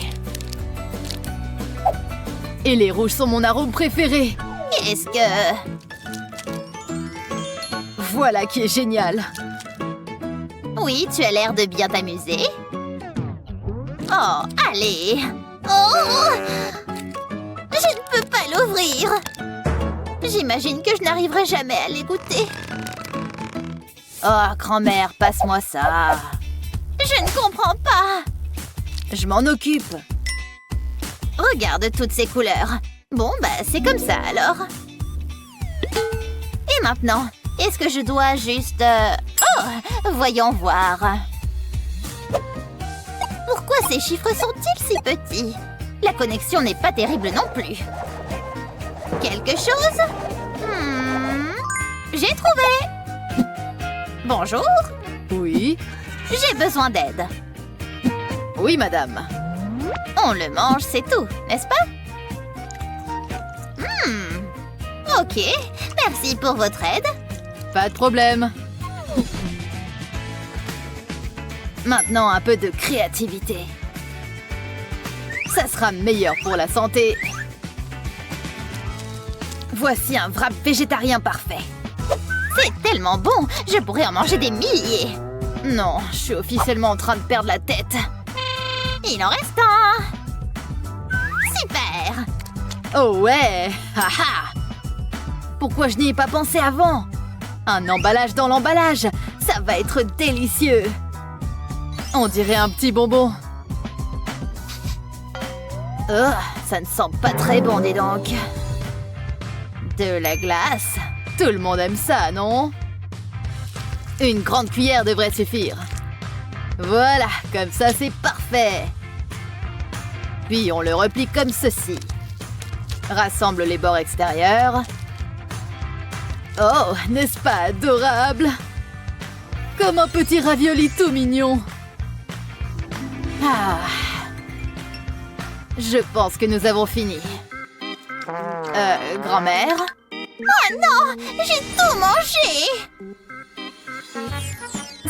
Et les rouges sont mon arôme préféré. Qu'est-ce que... Voilà qui est génial. Oui, tu as l'air de bien t'amuser. Oh, allez. Oh! Je ne peux pas l'ouvrir. J'imagine que je n'arriverai jamais à les goûter. Oh, grand-mère, passe-moi ça. Je ne comprends pas. Je m'en occupe. Regarde toutes ces couleurs. Bon, bah, c'est comme ça, alors. Et maintenant, est-ce que je dois juste... Oh, voyons voir. Pourquoi ces chiffres sont-ils si petits? La connexion n'est pas terrible non plus. Quelque chose? J'ai trouvé. Bonjour. Oui? J'ai besoin d'aide. Oui, madame. On le mange, c'est tout, n'est-ce pas? Ok, merci pour votre aide. Pas de problème. Maintenant, un peu de créativité. Ça sera meilleur pour la santé. Voici un wrap végétarien parfait. C'est tellement bon, je pourrais en manger des milliers. Non, je suis officiellement en train de perdre la tête. Il en reste un. Super. Oh ouais. Haha. Pourquoi je n'y ai pas pensé avant? Un emballage dans l'emballage. Ça va être délicieux. On dirait un petit bonbon. Oh, ça ne sent pas très bon, dis donc. De la glace. Tout le monde aime ça, non? Une grande cuillère devrait suffire. Voilà, comme ça c'est parfait. Puis on le replie comme ceci. Rassemble les bords extérieurs. Oh, n'est-ce pas adorable? Comme un petit ravioli tout mignon. Ah. Je pense que nous avons fini. Grand-mère? Oh non, j'ai tout mangé.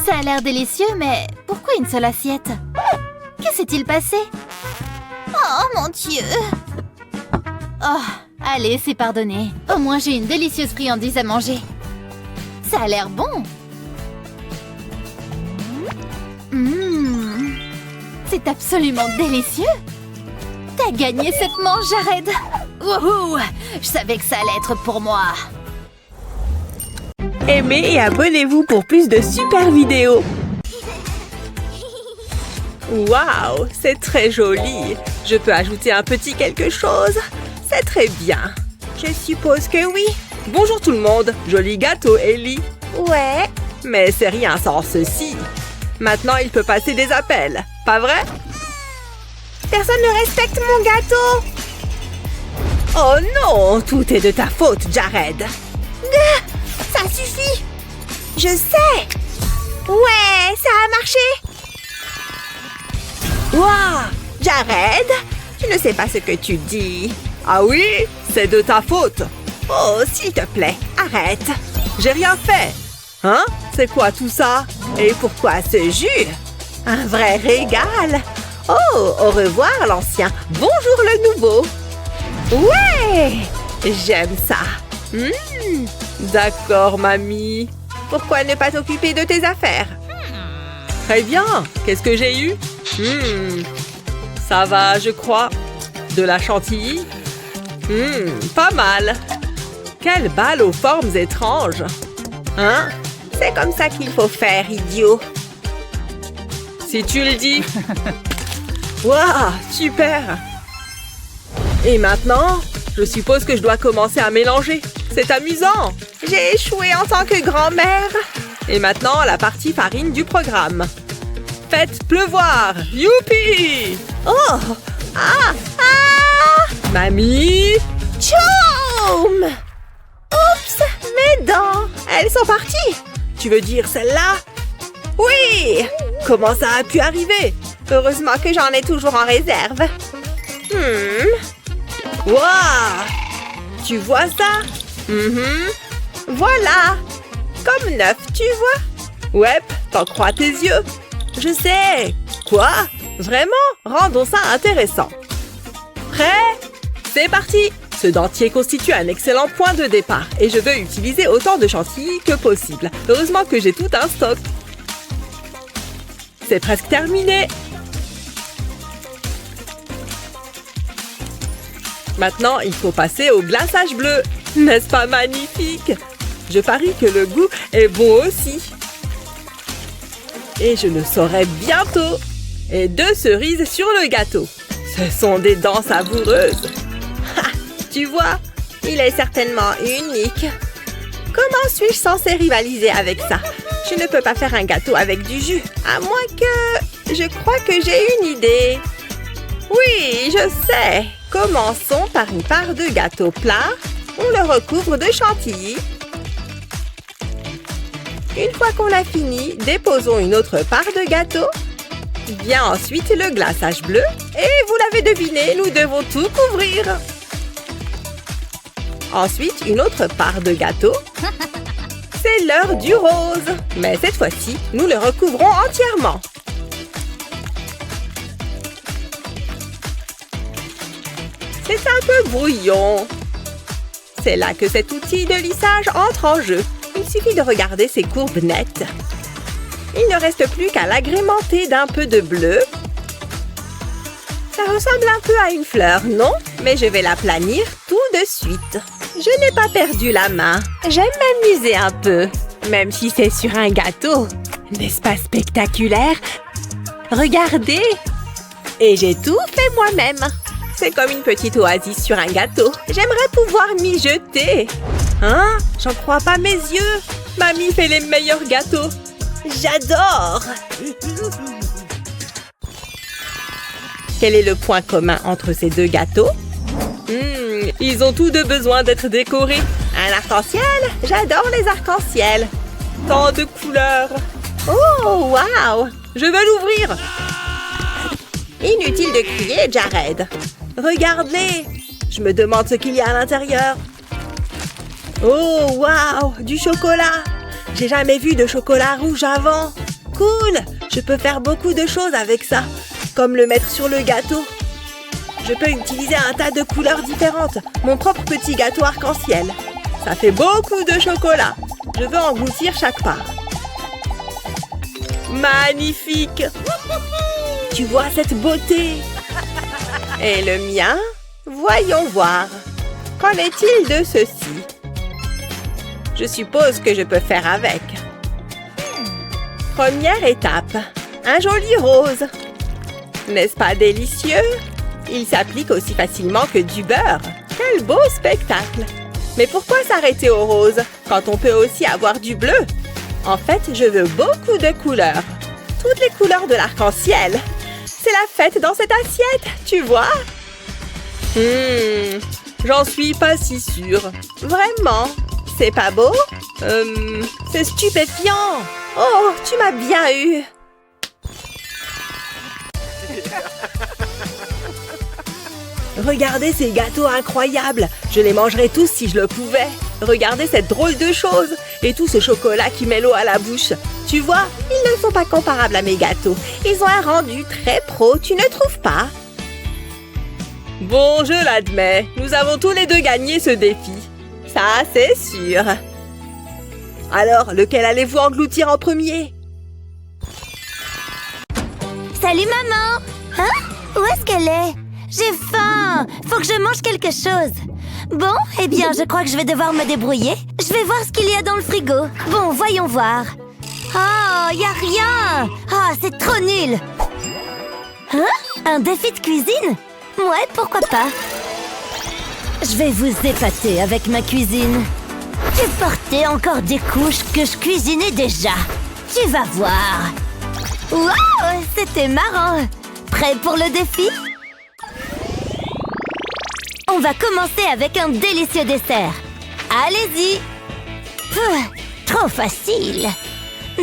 Ça a l'air délicieux, mais pourquoi une seule assiette? Que s'est-il passé? Oh mon Dieu. Oh, allez, c'est pardonné. Au moins, j'ai une délicieuse friandise à manger. Ça a l'air bon. C'est absolument délicieux. T'as gagné cette manche, Jared. Wouhou! Je savais que ça allait être pour moi. Aimez et abonnez-vous pour plus de super vidéos. Waouh, c'est très joli. Je peux ajouter un petit quelque chose? C'est très bien. Je suppose que oui. Bonjour tout le monde. Joli gâteau, Ellie. Ouais. Mais c'est rien sans ceci. Maintenant, il peut passer des appels. Pas vrai? Personne ne respecte mon gâteau. Oh non, tout est de ta faute, Jared. Ça suffit. Je sais. Ouais, ça a marché. Waouh, Jared, je ne sais pas ce que tu dis. Ah oui, c'est de ta faute. Oh, s'il te plaît, arrête. J'ai rien fait. Hein? C'est quoi tout ça? Et pourquoi ce jus? Un vrai régal. Oh, au revoir l'ancien. Bonjour le nouveau. Ouais, j'aime ça. D'accord, mamie. Pourquoi ne pas t'occuper de tes affaires? Très bien. Qu'est-ce que j'ai eu? Ça va, je crois. De la chantilly? Pas mal. Quelle balle aux formes étranges. Hein? C'est comme ça qu'il faut faire, idiot. Si tu le dis. Waouh, super. Et maintenant, je suppose que je dois commencer à mélanger. C'est amusant. J'ai échoué en tant que grand-mère. Et maintenant, la partie farine du programme. Faites pleuvoir. Youpi! Oh! Ah! Mamie! Choum! Oups! Mes dents! Elles sont parties! Tu veux dire celle-là? Oui! Comment ça a pu arriver? Heureusement que j'en ai toujours en réserve. Waouh! Tu vois ça? Voilà! Comme neuf, tu vois? Ouais, t'en crois tes yeux? Je sais! Quoi? Vraiment? Rendons ça intéressant. Prêt? C'est parti! Ce dentier constitue un excellent point de départ et je veux utiliser autant de chantilly que possible. Heureusement que j'ai tout un stock. C'est presque terminé. Maintenant, il faut passer au glaçage bleu. N'est-ce pas magnifique? Je parie que le goût est bon aussi. Et je le saurai bientôt. Et 2 cerises sur le gâteau. Ce sont des dents savoureuses. Ha! Tu vois, il est certainement unique. Comment suis-je censée rivaliser avec ça? Je ne peux pas faire un gâteau avec du jus. À moins que... Je crois que j'ai une idée. Oui, je sais. Commençons par une part de gâteau plat. On le recouvre de chantilly. Une fois qu'on a fini, déposons une autre part de gâteau. Vient ensuite le glaçage bleu. Et vous l'avez deviné, nous devons tout couvrir. Ensuite, une autre part de gâteau. C'est l'heure du rose. Mais cette fois-ci, nous le recouvrons entièrement. C'est un peu brouillon. C'est là que cet outil de lissage entre en jeu. Il suffit de regarder ces courbes nettes. Il ne reste plus qu'à l'agrémenter d'un peu de bleu. Ça ressemble un peu à une fleur, non? Mais je vais l'aplanir tout de suite. Je n'ai pas perdu la main. J'aime m'amuser un peu, même si c'est sur un gâteau. N'est-ce pas spectaculaire? Regardez! Et j'ai tout fait moi-même. C'est comme une petite oasis sur un gâteau. J'aimerais pouvoir m'y jeter. Hein? J'en crois pas mes yeux. Mamie fait les meilleurs gâteaux. J'adore! Quel est le point commun entre ces deux gâteaux? Ils ont tous deux besoin d'être décorés. Un arc-en-ciel? J'adore les arcs-en-ciel. Tant de couleurs. Oh, waouh! Je veux l'ouvrir. Inutile de crier, Jared. Regarde-les. Je me demande ce qu'il y a à l'intérieur. Oh, waouh! Du chocolat. J'ai jamais vu de chocolat rouge avant. Cool! Je peux faire beaucoup de choses avec ça. Comme le mettre sur le gâteau. Je peux utiliser un tas de couleurs différentes. Mon propre petit gâteau arc-en-ciel. Ça fait beaucoup de chocolat. Je veux engloutir chaque part. Magnifique! Tu vois cette beauté? Et le mien? Voyons voir. Qu'en est-il de ceci? Je suppose que je peux faire avec. Première étape, un joli rose. N'est-ce pas délicieux? Il s'applique aussi facilement que du beurre. Quel beau spectacle! Mais pourquoi s'arrêter au rose quand on peut aussi avoir du bleu? En fait, je veux beaucoup de couleurs. Toutes les couleurs de l'arc-en-ciel. C'est la fête dans cette assiette, tu vois? J'en suis pas si sûre. Vraiment? C'est pas beau? C'est stupéfiant. Oh, tu m'as bien eu. Regardez ces gâteaux incroyables. Je les mangerais tous si je le pouvais. Regardez cette drôle de chose. Et tout ce chocolat qui met l'eau à la bouche. Tu vois, ils ne sont pas comparables à mes gâteaux. Ils ont un rendu très pro, tu ne trouves pas? Bon, je l'admets. Nous avons tous les deux gagné ce défi. Ça, c'est sûr. Alors, lequel allez-vous engloutir en premier? Salut, maman! Hein? Où est-ce qu'elle est? J'ai faim! Faut que je mange quelque chose. Bon, eh bien, je crois que je vais devoir me débrouiller. Je vais voir ce qu'il y a dans le frigo. Bon, voyons voir. Oh, y a rien! Ah, c'est trop nul! Hein? Un défi de cuisine? Ouais, pourquoi pas? Je vais vous épater avec ma cuisine. Tu portais encore des couches que je cuisinais déjà. Tu vas voir. Wow, c'était marrant. Prêt pour le défi? On va commencer avec un délicieux dessert. Allez-y. Trop facile.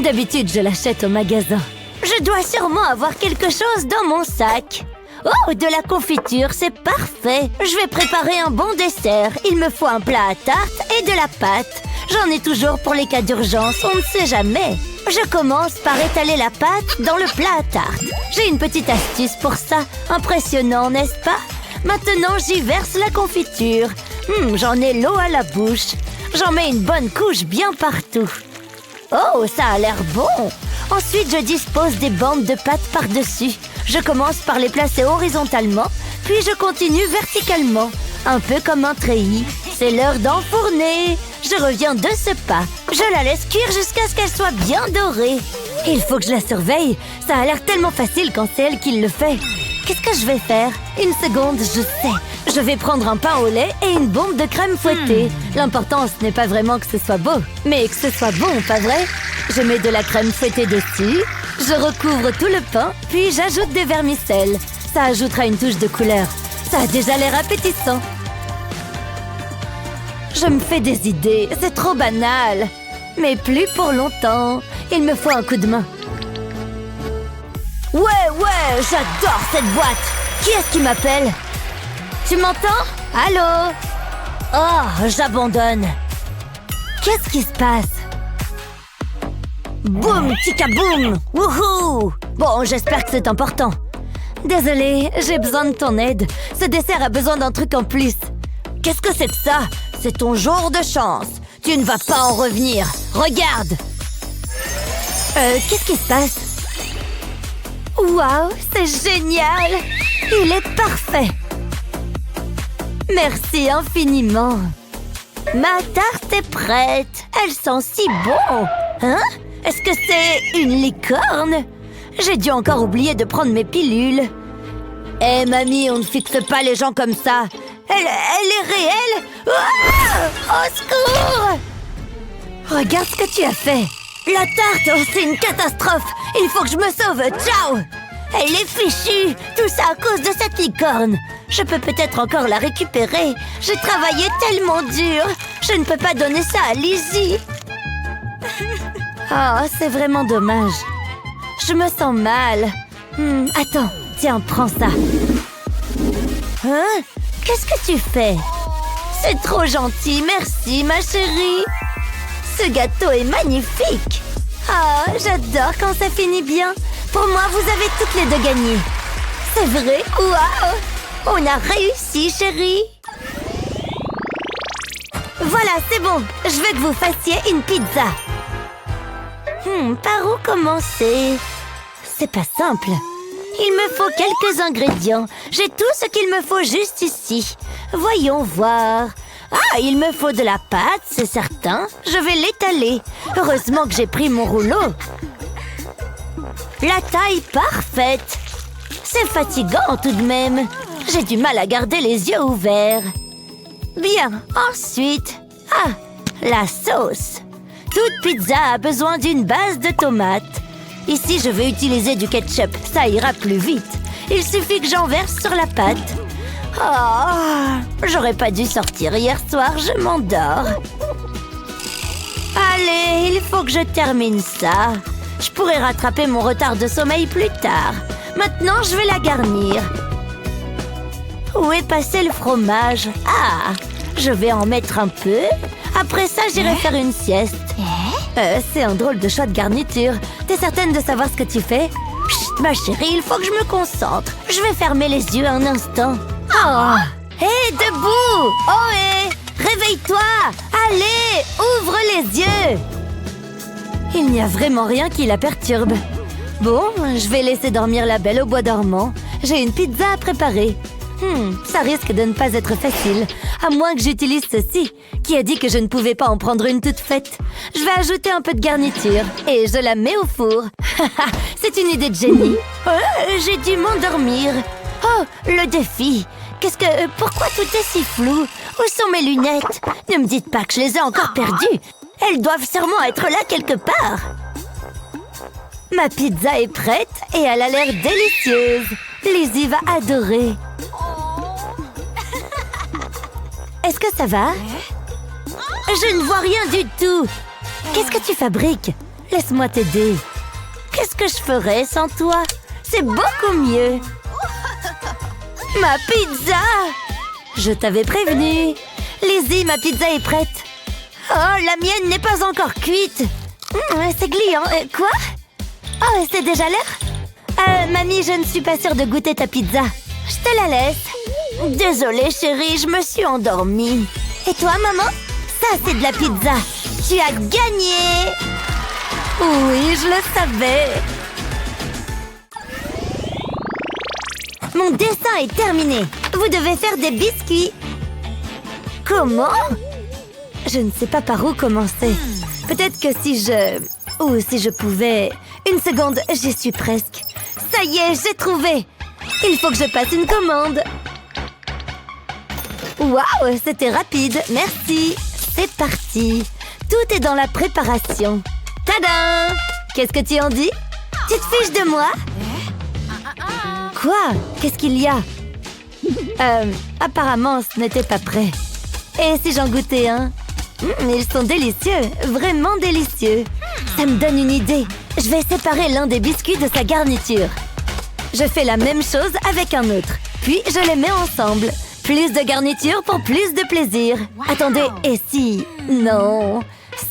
D'habitude, je l'achète au magasin. Je dois sûrement avoir quelque chose dans mon sac. Oh, de la confiture, c'est parfait. Je vais préparer un bon dessert. Il me faut un plat à tarte et de la pâte. J'en ai toujours pour les cas d'urgence, on ne sait jamais. Je commence par étaler la pâte dans le plat à tarte. J'ai une petite astuce pour ça. Impressionnant, n'est-ce pas? Maintenant, j'y verse la confiture. J'en ai l'eau à la bouche. J'en mets une bonne couche bien partout. Oh, ça a l'air bon. Ensuite, je dispose des bandes de pâte par-dessus. Je commence par les placer horizontalement, puis je continue verticalement, un peu comme un treillis. C'est l'heure d'enfourner. Je reviens de ce pas. Je la laisse cuire jusqu'à ce qu'elle soit bien dorée. Il faut que je la surveille. Ça a l'air tellement facile quand c'est elle qui le fait. Qu'est-ce que je vais faire? Une seconde, je sais. Je vais prendre un pain au lait et une bombe de crème fouettée. L'important, ce n'est pas vraiment que ce soit beau, mais que ce soit bon, pas vrai? Je mets de la crème fouettée dessus, je recouvre tout le pain, puis j'ajoute des vermicelles. Ça ajoutera une touche de couleur. Ça a déjà l'air appétissant. Je me fais des idées, c'est trop banal. Mais plus pour longtemps. Il me faut un coup de main. Ouais, j'adore cette boîte. Qui est-ce qui m'appelle? Tu m'entends? Allô? Oh, j'abandonne. Qu'est-ce qui se passe? Boum, tika-boum! Wouhou! Bon, j'espère que c'est important. Désolée, j'ai besoin de ton aide. Ce dessert a besoin d'un truc en plus. Qu'est-ce que c'est que ça? C'est ton jour de chance. Tu ne vas pas en revenir. Regarde! Qu'est-ce qui se passe? Waouh, c'est génial! Il est parfait! Merci infiniment. Ma tarte est prête. Elle sent si bon. Hein? Est-ce que c'est une licorne? J'ai dû encore oublier de prendre mes pilules. Eh, mamie, on ne fixe pas les gens comme ça. Elle est réelle? Ah! Au secours! Regarde ce que tu as fait. La tarte, oh, c'est une catastrophe. Il faut que je me sauve. Ciao! Elle est fichue. Tout ça à cause de cette licorne. Je peux peut-être encore la récupérer. J'ai travaillé tellement dur. Je ne peux pas donner ça à Lizzie. Oh, c'est vraiment dommage. Je me sens mal. Attends, tiens, prends ça. Hein? Qu'est-ce que tu fais? C'est trop gentil, merci ma chérie. Ce gâteau est magnifique. Ah, j'adore quand ça finit bien. Pour moi, vous avez toutes les deux gagné. C'est vrai? Waouh! On a réussi, chérie. Voilà, c'est bon. Je veux que vous fassiez une pizza. Par où commencer? C'est pas simple. Il me faut quelques ingrédients. J'ai tout ce qu'il me faut juste ici. Voyons voir. Ah, il me faut de la pâte, c'est certain. Je vais l'étaler. Heureusement que j'ai pris mon rouleau. La taille parfaite. C'est fatigant tout de même. J'ai du mal à garder les yeux ouverts. Bien, ensuite... Ah, la sauce. Toute pizza a besoin d'une base de tomates. Ici, je vais utiliser du ketchup. Ça ira plus vite. Il suffit que j'en verse sur la pâte. Oh, j'aurais pas dû sortir hier soir, je m'endors. Allez, il faut que je termine ça. Je pourrais rattraper mon retard de sommeil plus tard. Maintenant, je vais la garnir. Où est passé le fromage? Ah, je vais en mettre un peu. Après ça, j'irai faire une sieste. C'est un drôle de choix de garniture. T'es certaine de savoir ce que tu fais? Chut, ma chérie, il faut que je me concentre. Je vais fermer les yeux un instant. Oh! Hé, debout! Oh, hé! Réveille-toi! Allez, ouvre les yeux! Il n'y a vraiment rien qui la perturbe. Bon, je vais laisser dormir la belle au bois dormant. J'ai une pizza à préparer. Ça risque de ne pas être facile, à moins que j'utilise ceci. Qui a dit que je ne pouvais pas en prendre une toute faite? Je vais ajouter un peu de garniture et je la mets au four. C'est une idée de génie. J'ai dû m'endormir. Oh, le défi. Pourquoi tout est si flou? Où sont mes lunettes? Ne me dites pas que je les ai encore perdues. Elles doivent sûrement être là quelque part. Ma pizza est prête et elle a l'air délicieuse. Lizzie va adorer. Est-ce que ça va? Je ne vois rien du tout. Qu'est-ce que tu fabriques? Laisse-moi t'aider. Qu'est-ce que je ferais sans toi? C'est beaucoup mieux. Ma pizza! Je t'avais prévenu. Lizzie, ma pizza est prête. Oh, la mienne n'est pas encore cuite. C'est gluant. Quoi? Oh, c'est déjà l'heure? Mamie, je ne suis pas sûre de goûter ta pizza. Je te la laisse. Désolée, chérie, je me suis endormie. Et toi, maman? Ça, c'est de la pizza. Tu as gagné! Oui, je le savais. Mon dessin est terminé. Vous devez faire des biscuits. Comment? Je ne sais pas par où commencer. Peut-être que si je pouvais... Une seconde, j'y suis presque. Ça y est, j'ai trouvé. Il faut que je passe une commande. Waouh, c'était rapide. Merci. C'est parti. Tout est dans la préparation. Tadam! Qu'est-ce que tu en dis? Tu te fiches de moi? Quoi? Qu'est-ce qu'il y a? Apparemment, ce n'était pas prêt. Et si j'en goûtais un? Ils sont délicieux, vraiment délicieux. Ça me donne une idée. Je vais séparer l'un des biscuits de sa garniture. Je fais la même chose avec un autre. Puis je les mets ensemble. Plus de garniture pour plus de plaisir. Attendez, et si... Non...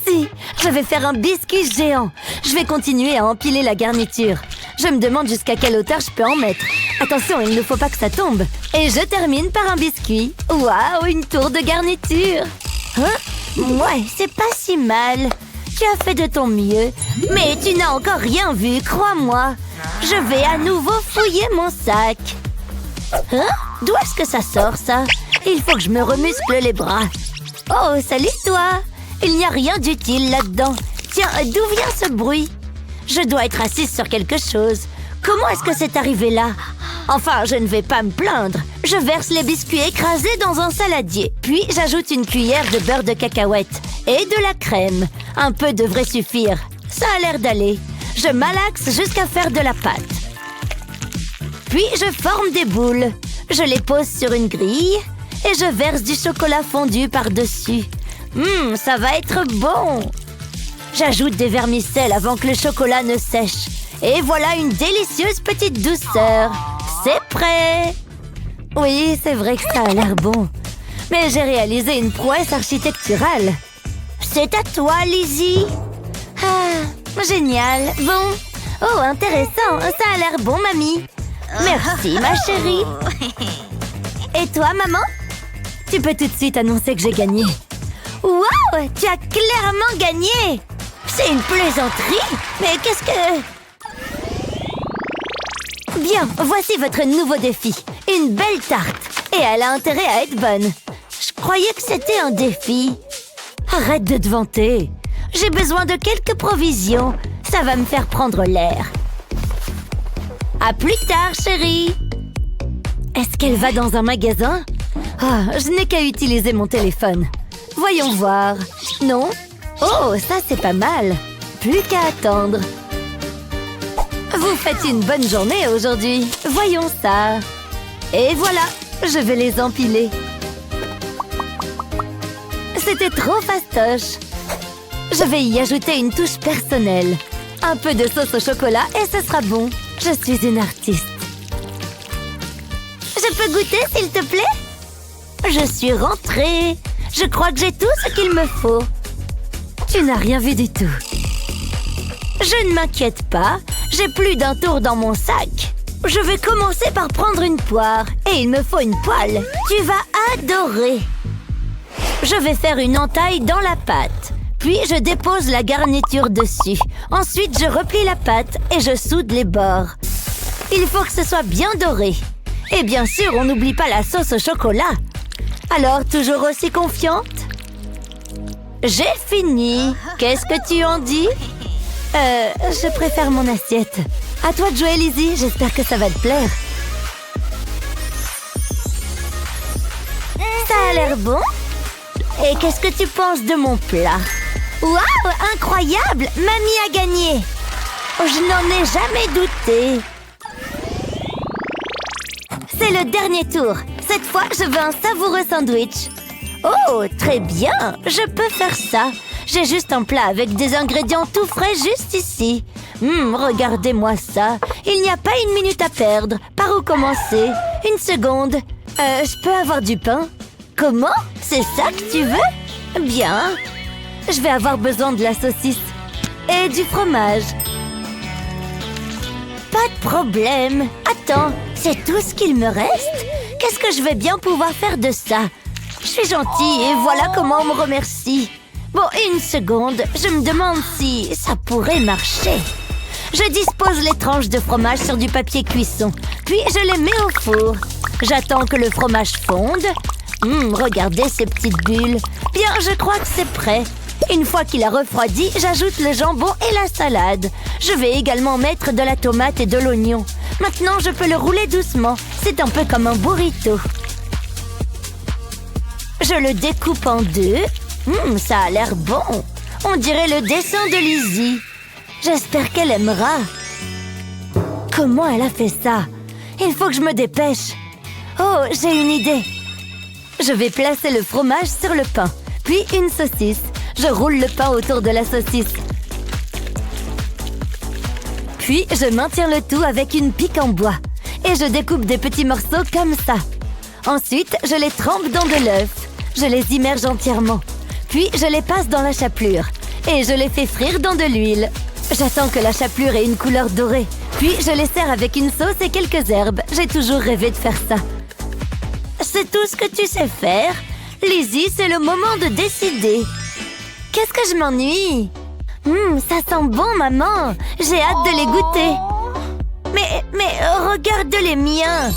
Si, je vais faire un biscuit géant. Je vais continuer à empiler la garniture. Je me demande jusqu'à quelle hauteur je peux en mettre. Attention, il ne faut pas que ça tombe. Et je termine par un biscuit. Waouh, une tour de garniture. Ouais, c'est pas si mal. Tu as fait de ton mieux. Mais tu n'as encore rien vu, crois-moi. Je vais à nouveau fouiller mon sac. D'où est-ce que ça sort, ça? Il faut que je me remuscle les bras. Oh, salut toi! Il n'y a rien d'utile là-dedans. Tiens, d'où vient ce bruit? Je dois être assise sur quelque chose. Comment est-ce que c'est arrivé là? Enfin, je ne vais pas me plaindre. Je verse les biscuits écrasés dans un saladier. Puis, j'ajoute une cuillère de beurre de cacahuète et de la crème. Un peu devrait suffire. Ça a l'air d'aller. Je malaxe jusqu'à faire de la pâte. Puis, je forme des boules. Je les pose sur une grille et je verse du chocolat fondu par-dessus. Ça va être bon! J'ajoute des vermicelles avant que le chocolat ne sèche. Et voilà une délicieuse petite douceur. C'est prêt! Oui, c'est vrai que ça a l'air bon. Mais j'ai réalisé une prouesse architecturale. C'est à toi, Lizzie! Ah, génial! Bon. Oh, intéressant! Ça a l'air bon, mamie! Merci, ma chérie! Et toi, maman? Tu peux tout de suite annoncer que j'ai gagné. Wow! Tu as clairement gagné! C'est une plaisanterie! Mais qu'est-ce que... Bien, voici votre nouveau défi. Une belle tarte. Et elle a intérêt à être bonne. Je croyais que c'était un défi. Arrête de te vanter. J'ai besoin de quelques provisions. Ça va me faire prendre l'air. À plus tard, chérie. Est-ce qu'elle va dans un magasin? Ah, je n'ai qu'à utiliser mon téléphone. Voyons voir. Non? Oh, ça c'est pas mal. Plus qu'à attendre. Vous faites une bonne journée aujourd'hui. Voyons ça. Et voilà, je vais les empiler. C'était trop fastoche. Je vais y ajouter une touche personnelle. Un peu de sauce au chocolat et ce sera bon. Je suis une artiste. Je peux goûter, s'il te plaît? Je suis rentrée. Je crois que j'ai tout ce qu'il me faut. Tu n'as rien vu du tout. Je ne m'inquiète pas. J'ai plus d'un tour dans mon sac. Je vais commencer par prendre une poire. Et il me faut une poêle. Tu vas adorer. Je vais faire une entaille dans la pâte. Puis je dépose la garniture dessus. Ensuite, je replie la pâte et je soude les bords. Il faut que ce soit bien doré. Et bien sûr, on n'oublie pas la sauce au chocolat. Alors, toujours aussi confiante? J'ai fini. Qu'est-ce que tu en dis? Je préfère mon assiette. À toi de jouer, Lizzie. J'espère que ça va te plaire. Ça a l'air bon. Et qu'est-ce que tu penses de mon plat? Waouh, incroyable! Mamie a gagné! Je n'en ai jamais douté. C'est le dernier tour. Cette fois, je veux un savoureux sandwich. Oh, très bien. Je peux faire ça. J'ai juste un plat avec des ingrédients tout frais juste ici. Regardez-moi ça. Il n'y a pas une minute à perdre. Par où commencer? Une seconde. Je peux avoir du pain? Comment? C'est ça que tu veux? Bien. Je vais avoir besoin de la saucisse. Et du fromage. Pas de problème. Attends, c'est tout ce qu'il me reste? Qu'est-ce que je vais bien pouvoir faire de ça? Je suis gentille et voilà comment on me remercie. Bon, une seconde. Je me demande si ça pourrait marcher. Je dispose les tranches de fromage sur du papier cuisson. Puis je les mets au four. J'attends que le fromage fonde. Regardez ces petites bulles. Bien, je crois que c'est prêt. Une fois qu'il a refroidi, j'ajoute le jambon et la salade. Je vais également mettre de la tomate et de l'oignon. Maintenant, je peux le rouler doucement. C'est un peu comme un burrito. Je le découpe en deux. Ça a l'air bon. On dirait le dessin de Lizzie. J'espère qu'elle aimera. Comment elle a fait ça? Il faut que je me dépêche. Oh, j'ai une idée. Je vais placer le fromage sur le pain, puis une saucisse. Je roule le pain autour de la saucisse. Puis, je maintiens le tout avec une pique en bois. Et je découpe des petits morceaux comme ça. Ensuite, je les trempe dans de l'œuf. Je les immerge entièrement. Puis, je les passe dans la chapelure. Et je les fais frire dans de l'huile. J'attends que la chapelure ait une couleur dorée. Puis, je les sers avec une sauce et quelques herbes. J'ai toujours rêvé de faire ça. C'est tout ce que tu sais faire? Lizzie, c'est le moment de décider. Qu'est-ce que je m'ennuie? Ça sent bon, maman. J'ai hâte de les goûter. Mais regarde les miens.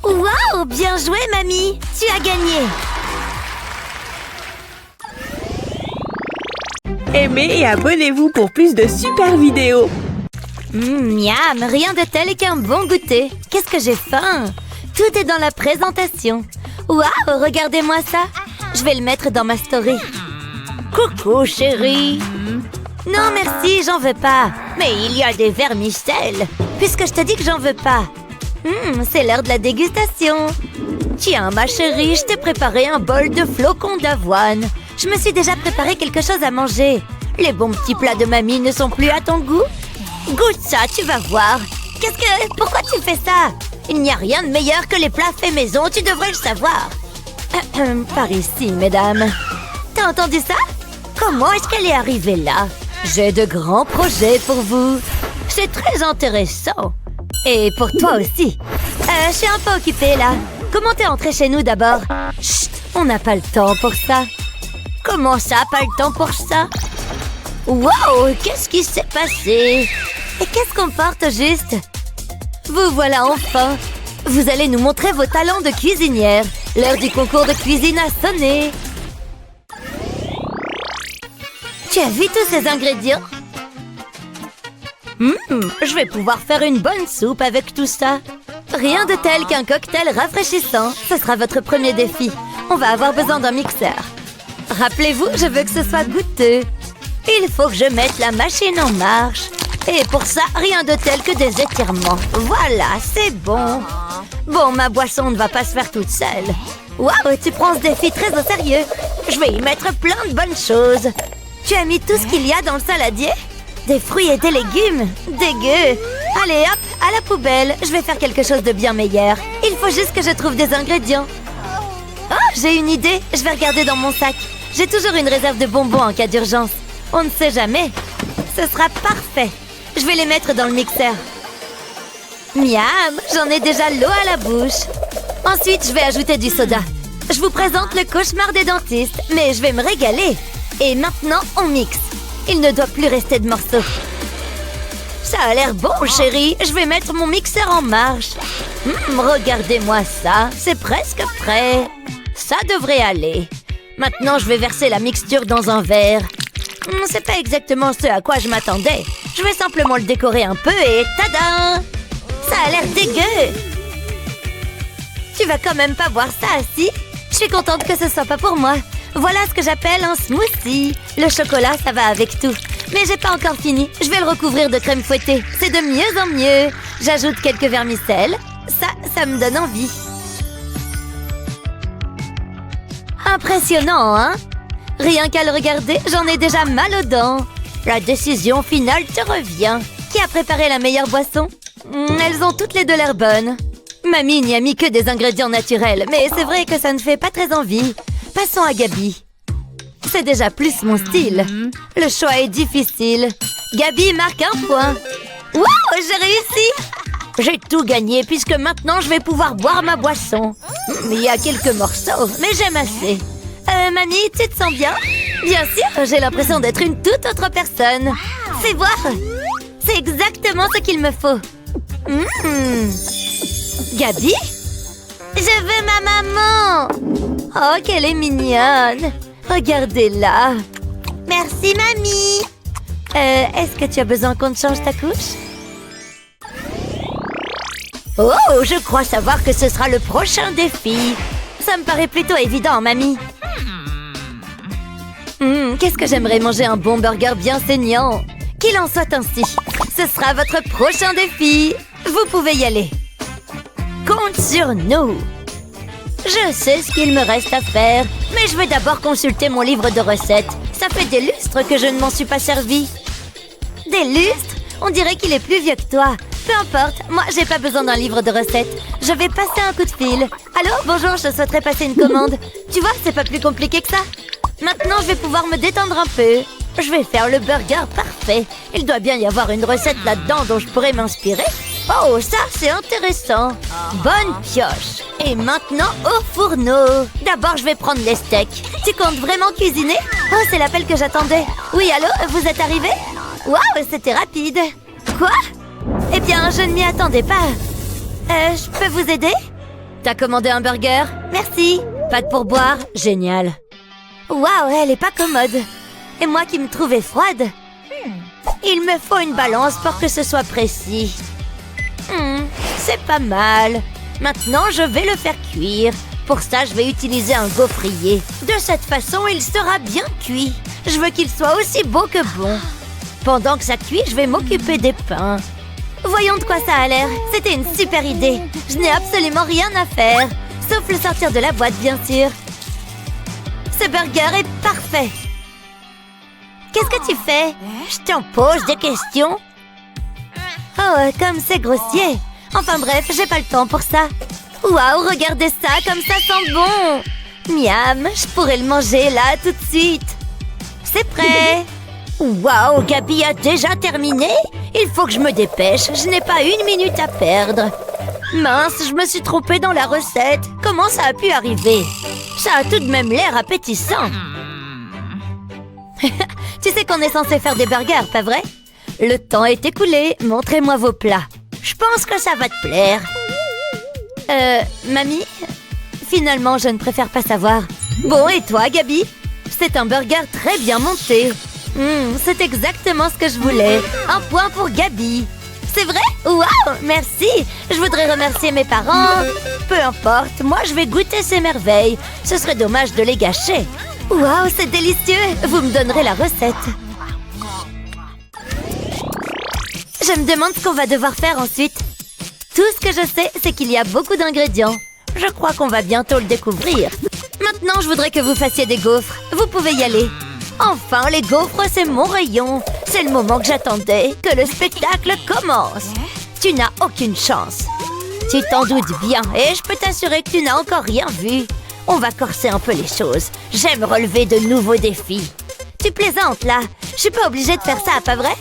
Waouh, bien joué, mamie. Tu as gagné. Aimez et abonnez-vous pour plus de super vidéos. Miam, rien de tel qu'un bon goûter. Qu'est-ce que j'ai faim. Tout est dans la présentation. Waouh, regardez-moi ça. Je vais le mettre dans ma story. Coucou, chérie. Non, merci, j'en veux pas. Mais il y a des vermicelles. Puisque je te dis que j'en veux pas. C'est l'heure de la dégustation. Tiens, ma chérie, je t'ai préparé un bol de flocons d'avoine. Je me suis déjà préparé quelque chose à manger. Les bons petits plats de mamie ne sont plus à ton goût? Goûte ça, tu vas voir. Pourquoi tu fais ça? Il n'y a rien de meilleur que les plats faits maison, tu devrais le savoir. Par ici, mesdames. T'as entendu ça? Comment est-ce qu'elle est arrivée là? J'ai de grands projets pour vous. C'est très intéressant. Et pour toi aussi. Je suis un peu occupée là. Comment t'es entrée chez nous d'abord? Chut, on n'a pas le temps pour ça. Comment ça, pas le temps pour ça? Wow, qu'est-ce qui s'est passé? Et qu'est-ce qu'on porte juste? Vous voilà enfin. Vous allez nous montrer vos talents de cuisinière. L'heure du concours de cuisine a sonné. Tu as vu tous ces ingrédients? Je vais pouvoir faire une bonne soupe avec tout ça. Rien de tel qu'un cocktail rafraîchissant. Ce sera votre premier défi. On va avoir besoin d'un mixeur. Rappelez-vous, je veux que ce soit goûteux. Il faut que je mette la machine en marche. Et pour ça, rien de tel que des étirements. Voilà, c'est bon. Bon, ma boisson ne va pas se faire toute seule. Waouh, tu prends ce défi très au sérieux. Je vais y mettre plein de bonnes choses. Tu as mis tout ce qu'il y a dans le saladier? Des fruits et des légumes? Dégueu! Allez, hop, à la poubelle. Je vais faire quelque chose de bien meilleur. Il faut juste que je trouve des ingrédients. Oh, j'ai une idée. Je vais regarder dans mon sac. J'ai toujours une réserve de bonbons en cas d'urgence. On ne sait jamais. Ce sera parfait. Je vais les mettre dans le mixeur. Miam! J'en ai déjà l'eau à la bouche. Ensuite, je vais ajouter du soda. Je vous présente le cauchemar des dentistes, mais je vais me régaler. Et maintenant, on mixe. Il ne doit plus rester de morceaux. Ça a l'air bon, chérie. Je vais mettre mon mixeur en marche. Regardez-moi ça. C'est presque prêt. Ça devrait aller. Maintenant, je vais verser la mixture dans un verre. C'est pas exactement ce à quoi je m'attendais. Je vais simplement le décorer un peu et tada! Ça a l'air dégueu. Tu vas quand même pas boire ça, si? Je suis contente que ce soit pas pour moi. Voilà ce que j'appelle un smoothie. Le chocolat, ça va avec tout. Mais j'ai pas encore fini. Je vais le recouvrir de crème fouettée. C'est de mieux en mieux. J'ajoute quelques vermicelles. Ça me donne envie. Impressionnant, hein? Rien qu'à le regarder, j'en ai déjà mal aux dents. La décision finale te revient. Qui a préparé la meilleure boisson? Elles ont toutes les deux l'air bonnes. Mamie n'y a mis que des ingrédients naturels, mais c'est vrai que ça ne fait pas très envie. Passons à Gabi. C'est déjà plus mon style. Le choix est difficile. Gabi marque un point. Wow, j'ai réussi! J'ai tout gagné puisque maintenant je vais pouvoir boire ma boisson. Il y a quelques morceaux, mais j'aime assez. Mamie, tu te sens bien? Bien sûr, j'ai l'impression d'être une toute autre personne. Fais voir. C'est exactement ce qu'il me faut. Gabi? Je veux ma maman! Oh, qu'elle est mignonne! Regardez-la! Merci, mamie! Est-ce que tu as besoin qu'on te change ta couche? Oh, je crois savoir que ce sera le prochain défi! Ça me paraît plutôt évident, mamie! Qu'est-ce que j'aimerais manger un bon burger bien saignant! Qu'il en soit ainsi! Ce sera votre prochain défi! Vous pouvez y aller! Compte sur nous! Je sais ce qu'il me reste à faire, mais je vais d'abord consulter mon livre de recettes. Ça fait des lustres que je ne m'en suis pas servi. Des lustres? On dirait qu'il est plus vieux que toi. Peu importe, moi j'ai pas besoin d'un livre de recettes. Je vais passer un coup de fil. Allô, bonjour, je souhaiterais passer une commande. Tu vois, c'est pas plus compliqué que ça. Maintenant, je vais pouvoir me détendre un peu. Je vais faire le burger parfait. Il doit bien y avoir une recette là-dedans dont je pourrais m'inspirer. Oh, ça, c'est intéressant. Bonne pioche. Et maintenant, au fourneau. D'abord, je vais prendre les steaks. Tu comptes vraiment cuisiner? Oh, c'est l'appel que j'attendais. Oui, allô, vous êtes arrivé? Waouh, c'était rapide. Quoi? Eh bien, je ne m'y attendais pas. Je peux vous aider? T'as commandé un burger? Merci. Pas de pourboire? Génial. Waouh, elle est pas commode. Et moi qui me trouvais froide? Il me faut une balance pour que ce soit précis. C'est pas mal. Maintenant, je vais le faire cuire. Pour ça, je vais utiliser un gaufrier. De cette façon, il sera bien cuit. Je veux qu'il soit aussi beau que bon. Pendant que ça cuit, je vais m'occuper des pains. Voyons de quoi ça a l'air. C'était une super idée. Je n'ai absolument rien à faire. Sauf le sortir de la boîte, bien sûr. Ce burger est parfait. Qu'est-ce que tu fais? Je t'en pose des questions. Oh, comme c'est grossier. Enfin bref, j'ai pas le temps pour ça. Waouh, regardez ça, comme ça sent bon. Miam, je pourrais le manger là tout de suite. C'est prêt. Waouh, Gabi a déjà terminé? Il faut que je me dépêche, je n'ai pas une minute à perdre. Mince, je me suis trompée dans la recette. Comment ça a pu arriver? Ça a tout de même l'air appétissant. Tu sais qu'on est censé faire des burgers, pas vrai? Le temps est écoulé, montrez-moi vos plats. Je pense que ça va te plaire. Mamie? Finalement, je ne préfère pas savoir. Bon, et toi, Gabi? C'est un burger très bien monté. C'est exactement ce que je voulais. Un point pour Gabi. C'est vrai? Waouh, merci. Je voudrais remercier mes parents. Peu importe, moi je vais goûter ces merveilles. Ce serait dommage de les gâcher. Waouh, c'est délicieux. Vous me donnerez la recette. Je me demande ce qu'on va devoir faire ensuite. Tout ce que je sais, c'est qu'il y a beaucoup d'ingrédients. Je crois qu'on va bientôt le découvrir. Maintenant, je voudrais que vous fassiez des gaufres. Vous pouvez y aller. Enfin, les gaufres, c'est mon rayon. C'est le moment que j'attendais, que le spectacle commence. Tu n'as aucune chance. Tu t'en doutes bien, et je peux t'assurer que tu n'as encore rien vu. On va corser un peu les choses. J'aime relever de nouveaux défis. Tu plaisantes, là. Je suis pas obligée de faire ça, pas vrai?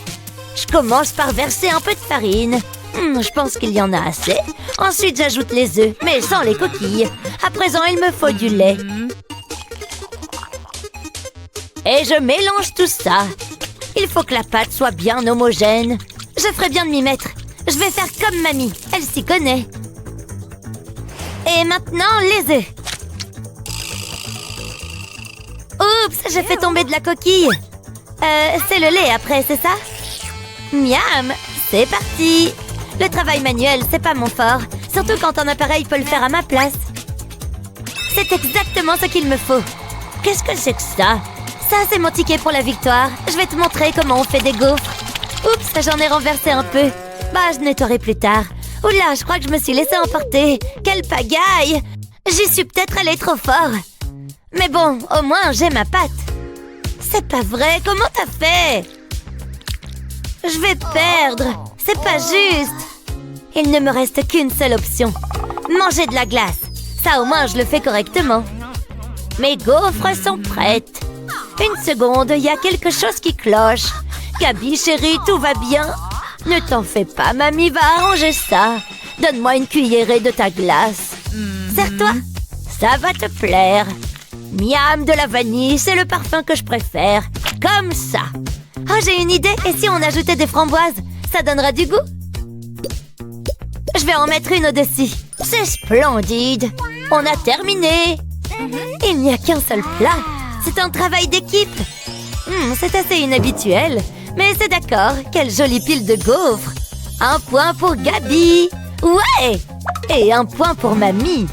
Je commence par verser un peu de farine. Je pense qu'il y en a assez. Ensuite, j'ajoute les œufs, mais sans les coquilles. À présent, il me faut du lait. Et je mélange tout ça. Il faut que la pâte soit bien homogène. Je ferais bien de m'y mettre. Je vais faire comme mamie. Elle s'y connaît. Et maintenant, les œufs. Oups, j'ai fait tomber de la coquille. C'est le lait après, c'est ça? Miam, c'est parti. Le travail manuel, c'est pas mon fort. Surtout quand un appareil peut le faire à ma place. C'est exactement ce qu'il me faut. Qu'est-ce que c'est que ça? Ça, c'est mon ticket pour la victoire. Je vais te montrer comment on fait des gaufres. Oups, j'en ai renversé un peu. Bah, je nettoierai plus tard. Oula, je crois que je me suis laissée emporter. Quelle pagaille! J'y suis peut-être allée trop fort. Mais bon, au moins, j'ai ma pâte. C'est pas vrai, comment t'as fait? Je vais perdre. C'est pas juste. Il ne me reste qu'une seule option. Manger de la glace. Ça, au moins, je le fais correctement. Mes gaufres sont prêtes. Une seconde, il y a quelque chose qui cloche. Gabi, chérie, tout va bien? Ne t'en fais pas, mamie va arranger ça. Donne-moi une cuillerée de ta glace. Serre-toi. Ça va te plaire. Miam, de la vanille, c'est le parfum que je préfère. Comme ça. Oh, j'ai une idée. Et si on ajoutait des framboises? Ça donnera du goût. Je vais en mettre une au-dessus. C'est splendide. On a terminé. Il n'y a qu'un seul plat. C'est un travail d'équipe. C'est assez inhabituel. Mais c'est d'accord. Quelle jolie pile de gaufres. Un point pour Gabi. Ouais. Et un point pour mamie.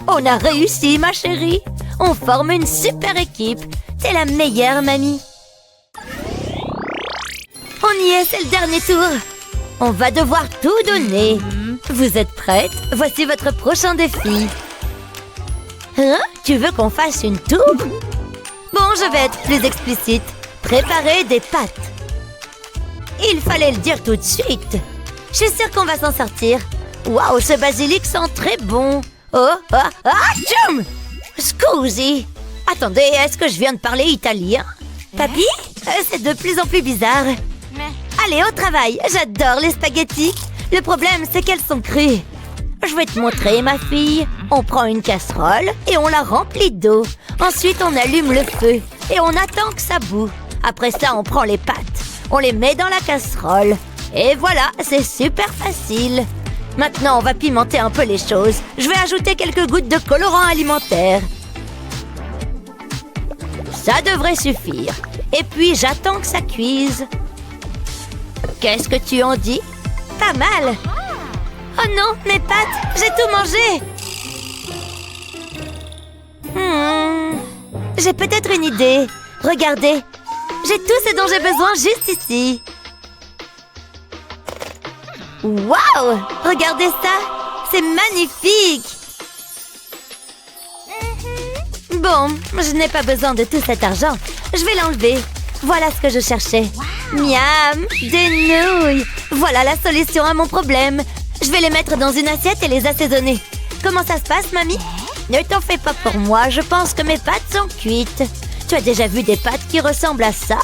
On a réussi, ma chérie. On forme une super équipe. T'es la meilleure, mamie. On y est, c'est le dernier tour. On va devoir tout donner. Vous êtes prêtes? Voici votre prochain défi. Hein? Tu veux qu'on fasse une tour? Bon, je vais être plus explicite. Préparer des pâtes. Il fallait le dire tout de suite. Je suis sûre qu'on va s'en sortir. Waouh, ce basilic sent très bon. Tchoum! Scusi. Attendez, est-ce que je viens de parler italien? Papy? C'est de plus en plus bizarre. Allez, au travail. J'adore les spaghettis. Le problème, c'est qu'elles sont crues. Je vais te montrer, ma fille. On prend une casserole et on la remplit d'eau. Ensuite, on allume le feu et on attend que ça bout. Après ça, on prend les pâtes. On les met dans la casserole. Et voilà, c'est super facile. Maintenant, on va pimenter un peu les choses. Je vais ajouter quelques gouttes de colorant alimentaire. Ça devrait suffire. Et puis, j'attends que ça cuise. Qu'est-ce que tu en dis? Pas mal. Oh non, mes pâtes, j'ai tout mangé. J'ai peut-être une idée. Regardez, j'ai tout ce dont j'ai besoin juste ici. Waouh! Regardez ça! C'est magnifique! Bon, je n'ai pas besoin de tout cet argent. Je vais l'enlever. Voilà ce que je cherchais. Miam! Des nouilles! Voilà la solution à mon problème. Je vais les mettre dans une assiette et les assaisonner. Comment ça se passe, mamie? Ne t'en fais pas pour moi, je pense que mes pâtes sont cuites. Tu as déjà vu des pâtes qui ressemblent à ça?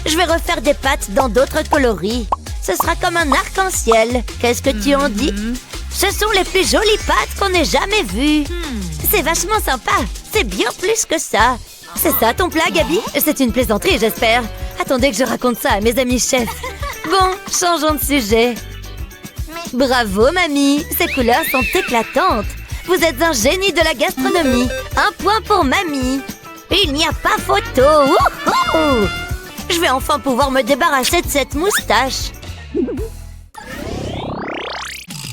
Je vais refaire des pâtes dans d'autres coloris. Ce sera comme un arc-en-ciel. Qu'est-ce que tu en dis? Ce sont les plus jolies pâtes qu'on ait jamais vues. C'est vachement sympa. C'est bien plus que ça. C'est ça ton plat, Gabi? C'est une plaisanterie, j'espère. Attendez que je raconte ça à mes amis chefs. Bon, changeons de sujet. Bravo, mamie. Ces couleurs sont éclatantes. Vous êtes un génie de la gastronomie. Un point pour mamie. Il n'y a pas photo. Wouhou! Je vais enfin pouvoir me débarrasser de cette moustache.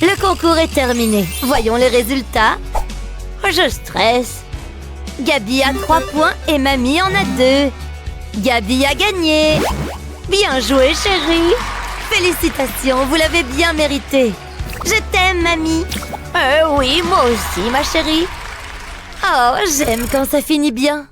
Le concours est terminé. Voyons les résultats. Je stresse. Gabi a 3 points et mamie en a 2. Gabi a gagné. Bien joué, chérie. Félicitations, vous l'avez bien mérité. Je t'aime, mamie. Oui, moi aussi, ma chérie. Oh, j'aime quand ça finit bien.